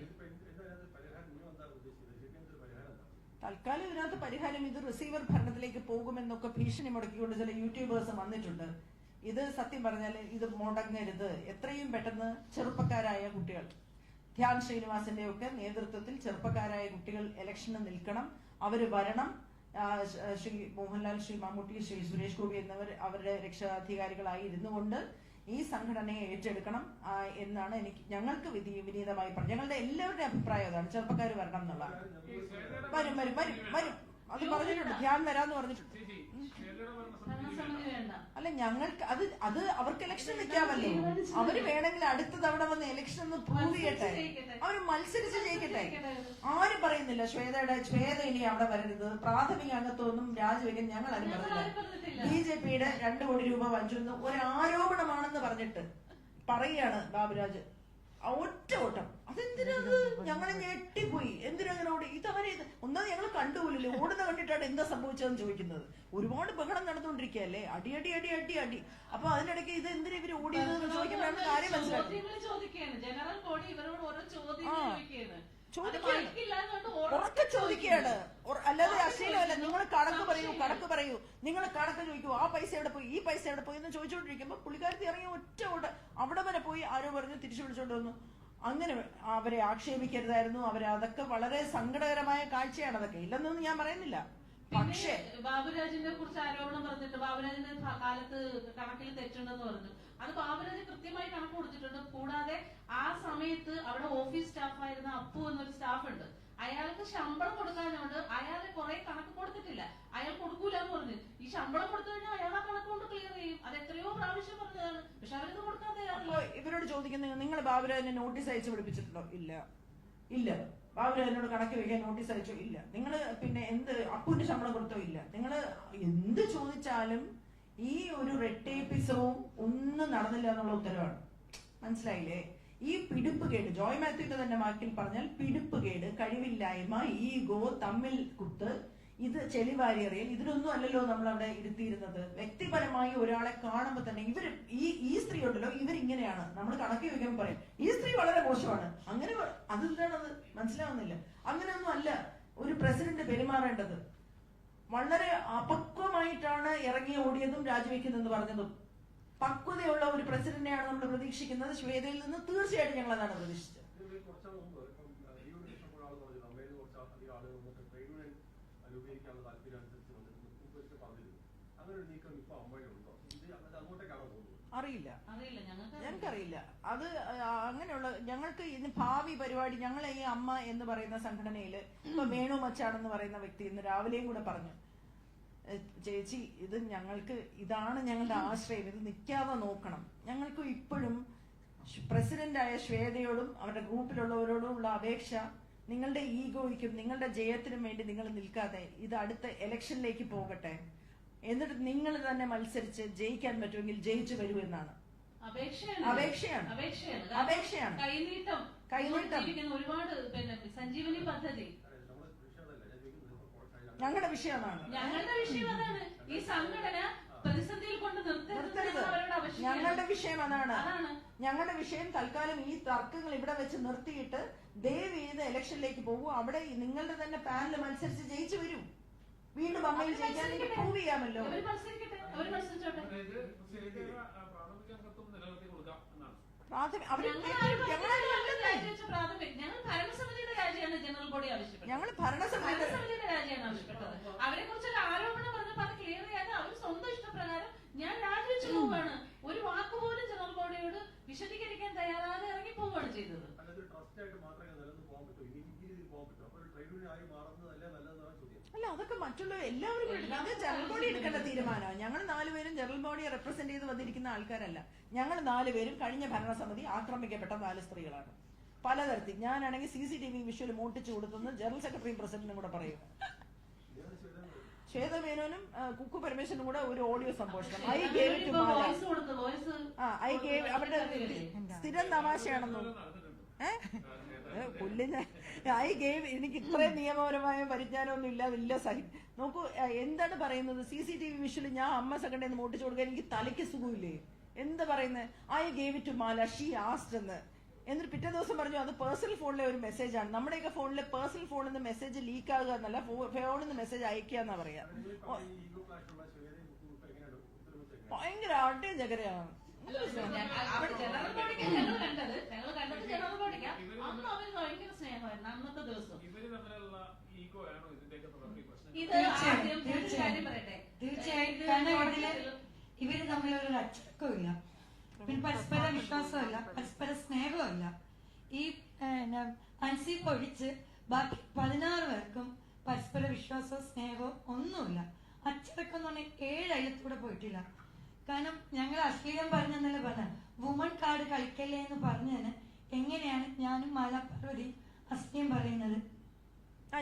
തൽക്കാലം ഇതിനകത്ത് പരിഹാരം ഇത് റിസീവർ ഭരണത്തിലേക്ക് പോകുമെന്നൊക്കെ ഭീഷണി മുടക്കിക്കൊണ്ട് ചില യൂട്യൂബേഴ്സ് വന്നിട്ടുണ്ട്. ഇത് സത്യം പറഞ്ഞാൽ ഇത് മുടങ്ങരുത്. എത്രയും പെട്ടെന്ന് ചെറുപ്പക്കാരായ കുട്ടികൾ, ധ്യാൻ ശ്രീനിവാസിന്റെ ഒക്കെ നേതൃത്വത്തിൽ ചെറുപ്പക്കാരായ കുട്ടികൾ ഇലക്ഷന് നിൽക്കണം. അവര് വരണം. ശ്രീ മോഹൻലാൽ, ശ്രീ മമ്മൂട്ടി, ശ്രീ സുരേഷ് ഗോപി എന്നിവർ അവരുടെ രക്ഷാധികാരികളായി ഇരുന്നുകൊണ്ട് ഈ സംഘടനയെ ഏറ്റെടുക്കണം എന്നാണ് ഞങ്ങൾക്ക് വിനീതമായി പറഞ്ഞു. ഞങ്ങളുടെ എല്ലാവരുടെ അഭിപ്രായം അതാണ്. ചെറുപ്പക്കാർ വരണം എന്നുള്ളതാണ്. വരും വരും വരും വരും അത് പറഞ്ഞിട്ടുണ്ട്. ധ്യാൻ വരാന്ന് പറഞ്ഞിട്ടുണ്ട്. അല്ല ഞങ്ങൾക്ക് അത് അവർക്ക് ഇലക്ഷൻ നിൽക്കാമല്ലോ. അവര് വേണമെങ്കിൽ അടുത്ത തവണ വന്ന് ഇലക്ഷൻ ഒന്ന് പ്രൂവ് ചെയ്യട്ടെ. അവര് മത്സരിച്ച് ജയിക്കട്ടെ. ആരും പറയുന്നില്ല ശ്വേത ഇനി അവിടെ വരരുത്, പ്രാഥമിക അംഗത്വമൊന്നും രാജിവെക്കാൻ ഞങ്ങൾ അനുവദിക്കില്ല. BJPയുടെ 2 കോടി രൂപ വഞ്ചുന്ന ഒരു ആരോപണമാണെന്ന് പറഞ്ഞിട്ട് പറയുകയാണ് ബാബുരാജ്. ഒറ്റ ഓട്ടം. അതെന്തിനാത്? ഞങ്ങളെ ഞെട്ടിപ്പോയി. എന്തിനാ ഓടി? ഇതവരെ ഒന്നാമത് ഞങ്ങൾ കണ്ടുപോലില്ല. ഓടുന്ന കണ്ടിട്ടാണ് എന്താ സംഭവിച്ചതെന്ന് ചോദിക്കുന്നത്. ഒരുപാട് ബഹളം നടന്നുകൊണ്ടിരിക്കുകയല്ലേ, അടി അടി അടി അടി അടി. അപ്പൊ അതിനിടയ്ക്ക് ഇത് എന്തിനാ ഇവര് ഓടിയതെന്ന് ചോദിക്കുമ്പോഴാണ് കാര്യം മനസ്സിലാക്കുന്നത്. ഉറക്കെ ചോദിക്കുകയാണ്, അല്ലാതെ അശ്ലീലമല്ല. നിങ്ങൾ കണക്ക് പറയൂ, നിങ്ങൾ കണക്ക് ചോദിക്കൂ. ആ പൈസ എവിടെ പോയി, ഈ പൈസ എവിടെ പോയി എന്ന് ചോദിച്ചുകൊണ്ടിരിക്കുമ്പോ പുള്ളിക്കാരത്തി ഇറങ്ങി ഒറ്റ ഓട്ടം അവിടെ വരെ പോയി. ആരോ പറഞ്ഞു തിരിച്ചു വിളിച്ചോണ്ട് വന്നു. അങ്ങനെ അവരെ ആക്ഷേപിക്കരുതായിരുന്നു. അതൊക്കെ വളരെ സങ്കടകരമായ കാഴ്ചയാണ്. അതൊക്കെ ഇല്ലെന്നൊന്നും ഞാൻ പറയുന്നില്ല. പക്ഷേ ബാബുരാജിനെ കുറിച്ച് ആരോപണം പറഞ്ഞിട്ട് ബാബുരാജിന്റെ കാലത്ത് കണക്കിൽ തെറ്റുണ്ടെന്ന് പറഞ്ഞു. അത് ബാബുരാജ് കൃത്യമായി കണക്ക് കൊടുത്തിട്ടുണ്ട്. കൂടാതെ ആ സമയത്ത് അവിടെ ഓഫീസ് സ്റ്റാഫായിരുന്ന അപ്പു എന്നൊരു സ്റ്റാഫ് ഉണ്ട്. അയാൾക്ക് ശമ്പളം കൊടുക്കാനുണ്ട്. അയാളെ കുറെ കണക്ക് കൊടുത്തിട്ടില്ല. അയാൾ കൊടുക്കൂല എന്ന് പറഞ്ഞു. ഈ ശമ്പളം കൊടുത്തു കഴിഞ്ഞാൽ അയാൾ ആ കണക്ക് കൊണ്ട് ക്ലിയർ ചെയ്യും. അത് എത്രയോ പ്രാവശ്യം പറഞ്ഞതാണ്. പക്ഷെ അവരത് കൊടുക്കാൻ തയ്യാറില്ല. ഇവരോട് ചോദിക്കുന്നത്, നിങ്ങൾ ബാബുരാജിനെ നോട്ടീസ് അയച്ചു പഠിപ്പിച്ചിട്ടുണ്ടോ? ഇല്ല. ബാബുരാജിനോട് കണക്ക് വെക്കാൻ നോട്ടീസ് അയച്ചോ? ഇല്ല. നിങ്ങൾ പിന്നെ അപ്പുവിന്റെ ശമ്പളം കൊടുത്തോ? ഇല്ല. നിങ്ങൾ എന്ത് ചോദിച്ചാലും ഈ ഒരു റെട്ടേപ്പിസവും ഒന്നും നടന്നില്ല എന്നുള്ള ഉത്തരവാണ്. മനസ്സിലായില്ലേ? ഈ പിടിപ്പുകേട്, ജോയ് മാത്യുവിന്റെ തന്നെ വാക്കിൽ പറഞ്ഞാൽ പിടിപ്പുകേട്, കഴിവില്ലായ്മ, ഈഗോ, തമ്മിൽ കുത്ത്, ഇത് ചെളിവാരിയറിയൽ, ഇതിനൊന്നും അല്ലല്ലോ നമ്മൾ അവിടെ ഇരുത്തിയിരുന്നത്. വ്യക്തിപരമായി ഒരാളെ കാണുമ്പോൾ തന്നെ ഇവര് ഈ സ്ത്രീ ഉണ്ടല്ലോ, ഇവരിങ്ങനെയാണ്. നമ്മൾ കണക്ക് വയ്ക്കുമ്പോൾ പറയും ഈ സ്ത്രീ വളരെ മോശമാണ്. അങ്ങനെ അതെന്താണത് മനസ്സിലാവുന്നില്ല. അങ്ങനെയൊന്നും അല്ല ഒരു പ്രസിഡന്റ് പെരുമാറേണ്ടത്. വളരെ അപക്വമായിട്ടാണ് ഇറങ്ങി ഓടിയതും രാജിവെക്കുന്നതെന്ന് പറഞ്ഞതും. പക്വതയുള്ള ഒരു പ്രസിഡന്റിനെയാണ് നമ്മൾ പ്രതീക്ഷിക്കുന്നത്. ശ്വേതയിൽ നിന്ന് തീർച്ചയായിട്ടും ഞങ്ങൾ അതാണ് പ്രതീക്ഷിച്ചത്. അറിയില്ല, ഞങ്ങൾക്കറിയില്ല അത് അങ്ങനെയുള്ള. ഞങ്ങൾക്ക് ഇന്ന് ഭാവി പരിപാടി, ഞങ്ങളെ ഈ അമ്മ എന്ന് പറയുന്ന സംഘടനയില് ഇപ്പൊ വേണു മച്ചാണെന്ന് പറയുന്ന വ്യക്തി ഇന്ന് രാവിലെയും കൂടെ പറഞ്ഞു, ചേച്ചി ഇത് ഞങ്ങൾക്ക് ഇതാണ് ഞങ്ങളുടെ ആശ്രയം, ഇത് നിൽക്കാതെ നോക്കണം. ഞങ്ങൾക്ക് ഇപ്പോഴും പ്രസിഡന്റായ ശ്വേതയോടും അവരുടെ ഗ്രൂപ്പിലുള്ളവരോടും ഉള്ള അപേക്ഷ, നിങ്ങളുടെ ഈഗോയ്ക്കും നിങ്ങളുടെ ജയത്തിനും വേണ്ടി നിങ്ങൾ നിൽക്കാതെ ഇത് അടുത്ത ഇലക്ഷനിലേക്ക് പോകട്ടെ, എന്നിട്ട് നിങ്ങൾ തന്നെ മത്സരിച്ച് ജയിക്കാൻ പറ്റുമെങ്കിൽ ജയിച്ചു വരൂ എന്നാണ്. അപേക്ഷയാണ്. കൈനീട്ടം ഒരുപാട് സഞ്ജീവനി പദ്ധതി ഞങ്ങളുടെ വിഷയം അതാണ്. ഈ സംഘടന പ്രതിസന്ധിയിൽ കൊണ്ട് നിർത്തരുത്. ഞങ്ങളുടെ വിഷയം അതാണ്. ഞങ്ങളുടെ വിഷയം തൽക്കാലം ഈ തർക്കങ്ങൾ ഇവിടെ വെച്ച് നിർത്തിയിട്ട് ദയവ് ചെയ്ത് ഇലക്ഷനിലേക്ക് പോകൂ. അവിടെ നിങ്ങളുടെ തന്നെ പാനൽ മത്സരിച്ച് ജയിച്ചു വരും. വീണ്ടും അമ്മയിൽ ജയിക്കാൻ പ്രൂവ് ചെയ്യാമല്ലോ. ഞങ്ങൾ ഭരണസമിതിയുടെ രാജിയാണ് ആവശ്യപ്പെട്ടത്. അവരെ കുറിച്ചൊരു ആരോപണം പറഞ്ഞപ്പോൾ അത് ക്ലിയർ ചെയ്യാതെ അവർ സ്വന്തം ഇഷ്ടപ്രകാരം ഞാൻ രാജിവെച്ചു പോവുകയാണ്. ഒരു വാക്കുപോലും ജനറൽ ബോഡിയോട് വിശദീകരിക്കാൻ തയ്യാറാതെ ഇറങ്ങി പോവുകയാണ് ചെയ്തത്. അല്ല, അതൊക്കെ മറ്റുള്ള എല്ലാവരും ജനറൽ ബോഡി എടുക്കേണ്ട തീരുമാനമാണ്. ഞങ്ങൾ 4 പേരും ജനറൽ ബോഡിയെ റെപ്രസെന്റ് ചെയ്ത് വന്നിരിക്കുന്ന ആൾക്കാരല്ല. ഞങ്ങൾ 4 പേരും കഴിഞ്ഞ ഭരണസമിതി ആക്രമിക്കപ്പെട്ട 4 സ്ത്രീകളാണ്. പലതരത്തിൽ ഞാനാണെങ്കിൽ CCTV വിഷ്വൽ മോട്ടിച്ചു കൊടുത്തെന്ന് ജനറൽ സെക്രട്ടറിയും പ്രസിഡന്റും കൂടെ പറയും. ശ്വേത മേനോനും കുക്കു പരമേശ്വരനും കൂടെ ഒരു ഓഡിയോ സംഭാഷണം അവരുടെ സ്ഥിരം തമാശയാണെന്നു പുല്ലിന് എനിക്ക് ഇത്രയും നിയമപരമായ പരിജ്ഞാനമൊന്നും ഇല്ല, വലിയ നോക്കൂ എന്താണ് പറയുന്നത്. CCTV വിഷ്വൽ ഞാൻ അമ്മ സെക്കൻഡിൽ നിന്ന് മോട്ടിച്ചു കൊടുക്കാൻ എനിക്ക് തലയ്ക്ക് സുഖമില്ലേ. എന്താ പറയുന്നത്, I gave it to Mala, she asked എന്ന്. എന്നിട്ട് പിറ്റേ ദിവസം പറഞ്ഞു അത് പേഴ്സണൽ ഫോണിലെ ഒരു മെസ്സേജാണ്. നമ്മുടെയൊക്കെ ഫോണിലെ പേഴ്സണൽ ഫോണിൽ നിന്ന് മെസ്സേജ് ലീക്ക് ആകുക എന്നല്ല, ഫോണിൽ നിന്ന് മെസ്സേജ് അയക്കുക എന്നാ പറയാ. ഭയങ്കര അടേജകരയാണ്. ഇവര് തമ്മിലൊരു അച്ചടക്കമില്ല, പിന്നെ പരസ്പര വിശ്വാസമല്ല, പരസ്പര സ്നേഹമല്ല. ഈ അൻസീഫ് ഒഴിച്ച് ബാക്കി 16 പേർക്കും പരസ്പര വിശ്വാസവും സ്നേഹവും ഒന്നുമില്ല. അച്ചടക്കം എന്ന് പറഞ്ഞാൽ 7 അയലത്തൂടെ പോയിട്ടില്ല. കാരണം ഞങ്ങൾ അശ്ലീലം പറഞ്ഞെന്നല്ലേ പറഞ്ഞ വുമൺ കാർഡ് കളിക്കല്ലേ എന്ന് പറഞ്ഞതിന് എങ്ങനെയാണ് ഞാനും മാല പാർവതി അശ്ലീം പറയുന്നത്?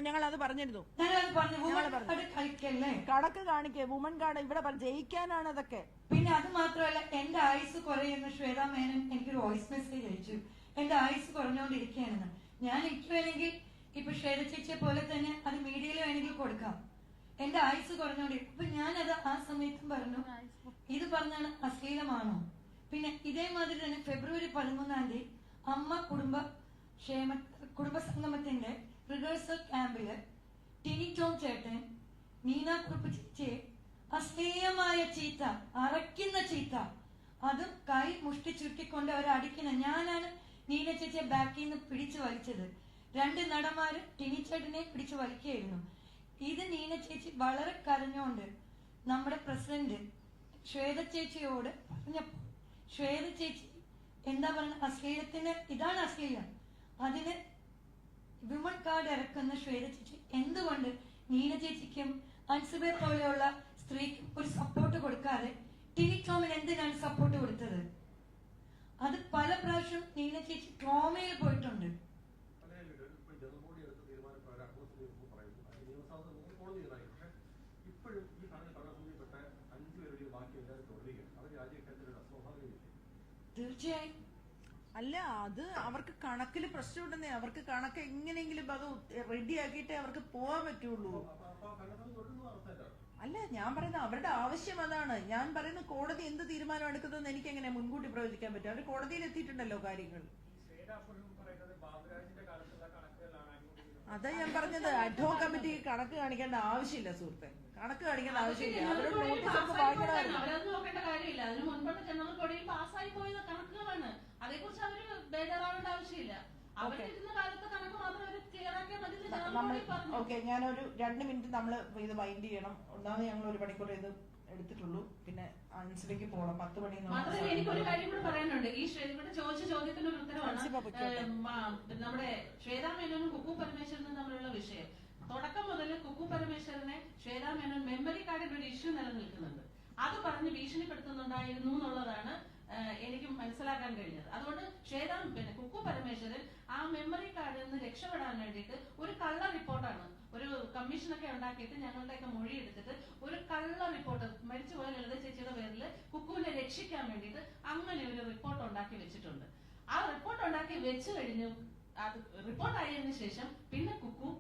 ഞങ്ങൾ അത് പറഞ്ഞിരുന്നു. കളിക്കല്ലേ, കടക്ക് കാണിക്കേ വുമൺ കാർഡ് ഇവിടെ ജയിക്കാനാണ് അതൊക്കെ. പിന്നെ അത് മാത്രമല്ല, എന്റെ ആയുസ് കുറയുന്ന ശ്വേതാ മേനൻ എനിക്കൊരു വോയിസ് മെസ്സേജ് അയച്ചു, എന്റെ ആയുസ് കുറഞ്ഞുകൊണ്ടിരിക്കുകയാണെന്ന്. ഞാൻ എനിക്ക് വേണമെങ്കിൽ ഇപ്പൊ ശ്വേത ചേച്ചിയെ പോലെ തന്നെ അത് മീഡിയയിൽ വേണമെങ്കിൽ കൊടുക്കാം. എന്റെ ആയുസ് കുറഞ്ഞുകൊണ്ടിരിക്കും. അപ്പൊ ഞാനത് ആ സമയത്തും പറഞ്ഞു, ഇത് പറഞ്ഞാണ് അശ്ലീലമാണോ? പിന്നെ ഇതേമാതിരി തന്നെ ഫെബ്രുവരി 13 അമ്മ കുടുംബ സംഗമത്തിന്റെ റിഹേഴ്സൽ ക്യാമ്പില് ടിനി ടോം ചേട്ടൻ നീന കുറുപ്പ് ചേച്ചിയെ അശ്ലീലമായ ചീത്ത, അറയ്ക്കുന്ന ചീത്ത, അതും കൈ മുഷ്ടി ചുരുട്ടിക്കൊണ്ട് അവർ അടിക്കുന്ന, ഞാനാണ് നീന ചേച്ചിയെ ബാക്കിൽ നിന്ന് പിടിച്ചു വലിച്ചത്. 2 നടന്മാര് ടിനി ചേട്ടനെ പിടിച്ചു വലിക്കുകയായിരുന്നു. ഇത് നീന ചേച്ചി വളരെ കരഞ്ഞോണ്ട് നമ്മുടെ പ്രസിഡന്റ് ശ്വേത ചേച്ചിയോട് പറഞ്ഞപ്പോ ശ്വേത ചേച്ചി എന്താ പറയുക, അശ്ലീലത്തിന് ഇതാണ് അശ്ലീലം, അതിന് വിമൺ കാർഡ് ഇറക്കുന്ന ശ്വേത ചേച്ചി എന്തുകൊണ്ട് നീന ചേച്ചിക്കും അൻസുബെ പോലെയുള്ള സ്ത്രീക്കും ഒരു സപ്പോർട്ട് കൊടുക്കാതെ ടിനി ടോമിന് എന്തിനാണ് സപ്പോർട്ട് കൊടുത്തത്? അത് പല പ്രാവശ്യം നീന ചേച്ചി ട്രോമയിൽ പോയിട്ടുണ്ട്. തീർച്ചയായും അല്ല, അത് അവർക്ക് കണക്കിൽ പ്രശ്നമുണ്ടെന്നേ. അവർക്ക് കണക്ക് എങ്ങനെയെങ്കിലും അത് റെഡിയാക്കിയിട്ടേ അവർക്ക് പോവാൻ പറ്റുള്ളൂ. അല്ല, ഞാൻ പറയുന്നത് അവരുടെ ആവശ്യം അതാണ്. ഞാൻ പറയുന്നത് കോടതി എന്ത് തീരുമാനം എടുക്കുന്നതെന്ന് എനിക്ക് എങ്ങനെ മുൻകൂട്ടി പ്രവചിക്കാൻ പറ്റും? അവർ കോടതിയിൽ എത്തിയിട്ടുണ്ടല്ലോ കാര്യങ്ങൾ. അതാ ഞാൻ പറഞ്ഞത്, അഡ്ഹോ കമ്മിറ്റി കണക്ക് കാണിക്കേണ്ട ആവശ്യമില്ല സുഹൃത്തെ, കണക്ക് കാണിക്കേണ്ട ആവശ്യമില്ല. അവരുടെ നോട്ടീസ് ഒക്കെ വായിക്കണമായിരുന്നു. അവരത് നോക്കേണ്ട കാര്യമില്ല. അതിന് മുൻപത്തെ ജനറൽ ബോഡിയിൽ പാസ്സായി പോയത് കണക്കുകളാണ്. അതേക്കുറിച്ച് അവര് ബേജാറാവേണ്ട ആവശ്യമില്ല. അവരിരുന്ന കാലത്തെ കണക്ക് മാത്രം അവർ ക്ലിയർ ആക്കിയാൽ മതി. നമ്മൾ ഓക്കെ, ഞാനൊരു 2 മിനിറ്റ് നമ്മൾ ഇത് വൈൻഡ് ചെയ്യണം. ഒന്നാമത് ഞങ്ങൾ 1 മണിക്കൂർ ഇത് എടുത്തിട്ടുള്ളൂ, പിന്നെ ആൻസറിലേക്ക് പോകണം. 10 മണി. മാത്രമല്ല എനിക്കൊരു കാര്യം കൂടെ പറയാനുണ്ട്. ഈ ഇവിടെ ചോദിച്ച ചോദ്യത്തിന് ഒരു ഉത്തരവാണ് നമ്മുടെ ശ്വേതാ മേനോനും കുക്കു പരമേശ്വരനും തമ്മിലുള്ള വിഷയം. തുടക്കം മുതൽ കുക്കു പരമേശ്വരനെ ശ്വേതാ മേനോൻ മെമ്മറി കാർഡിന്റെ ഒരു ഇഷ്യൂ നിലനിൽക്കുന്നുണ്ട്, അത് പറഞ്ഞ് ഭീഷണിപ്പെടുത്തുന്നുണ്ടായിരുന്നു എന്നുള്ളതാണ് എനിക്ക് മനസ്സിലാക്കാൻ കഴിഞ്ഞത്. അതുകൊണ്ട് കുക്കു പരമേശ്വരൻ ആ മെമ്മറി കാർഡിൽ നിന്ന് രക്ഷപ്പെടാൻ വേണ്ടിയിട്ട് ഒരു കള്ള റിപ്പോർട്ടാണ്, ഒരു കമ്മീഷനൊക്കെ ഉണ്ടാക്കിയിട്ട് ഞങ്ങളുടെയൊക്കെ മൊഴി എടുത്തിട്ട് ഒരു കള്ള റിപ്പോർട്ട്, മരിച്ചുപോയ ലളിത ചേച്ചിയുടെ പേരിൽ കുക്കുവിനെ രക്ഷിക്കാൻ വേണ്ടിയിട്ട് അങ്ങനെ ഒരു റിപ്പോർട്ട് ഉണ്ടാക്കി വെച്ചിട്ടുണ്ട്. ആ റിപ്പോർട്ട് ഉണ്ടാക്കി വെച്ചു കഴിഞ്ഞു, അത് റിപ്പോർട്ട് ആയതിനു ശേഷം പിന്നെ കുക്കു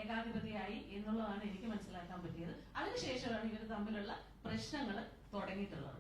ഏകാധിപതിയായി എന്നുള്ളതാണ് എനിക്ക് മനസ്സിലാക്കാൻ പറ്റിയത്. അതിനുശേഷമാണ് ഇവർ തമ്മിലുള്ള പ്രശ്നങ്ങൾ തുടങ്ങിയിട്ടുള്ളത്.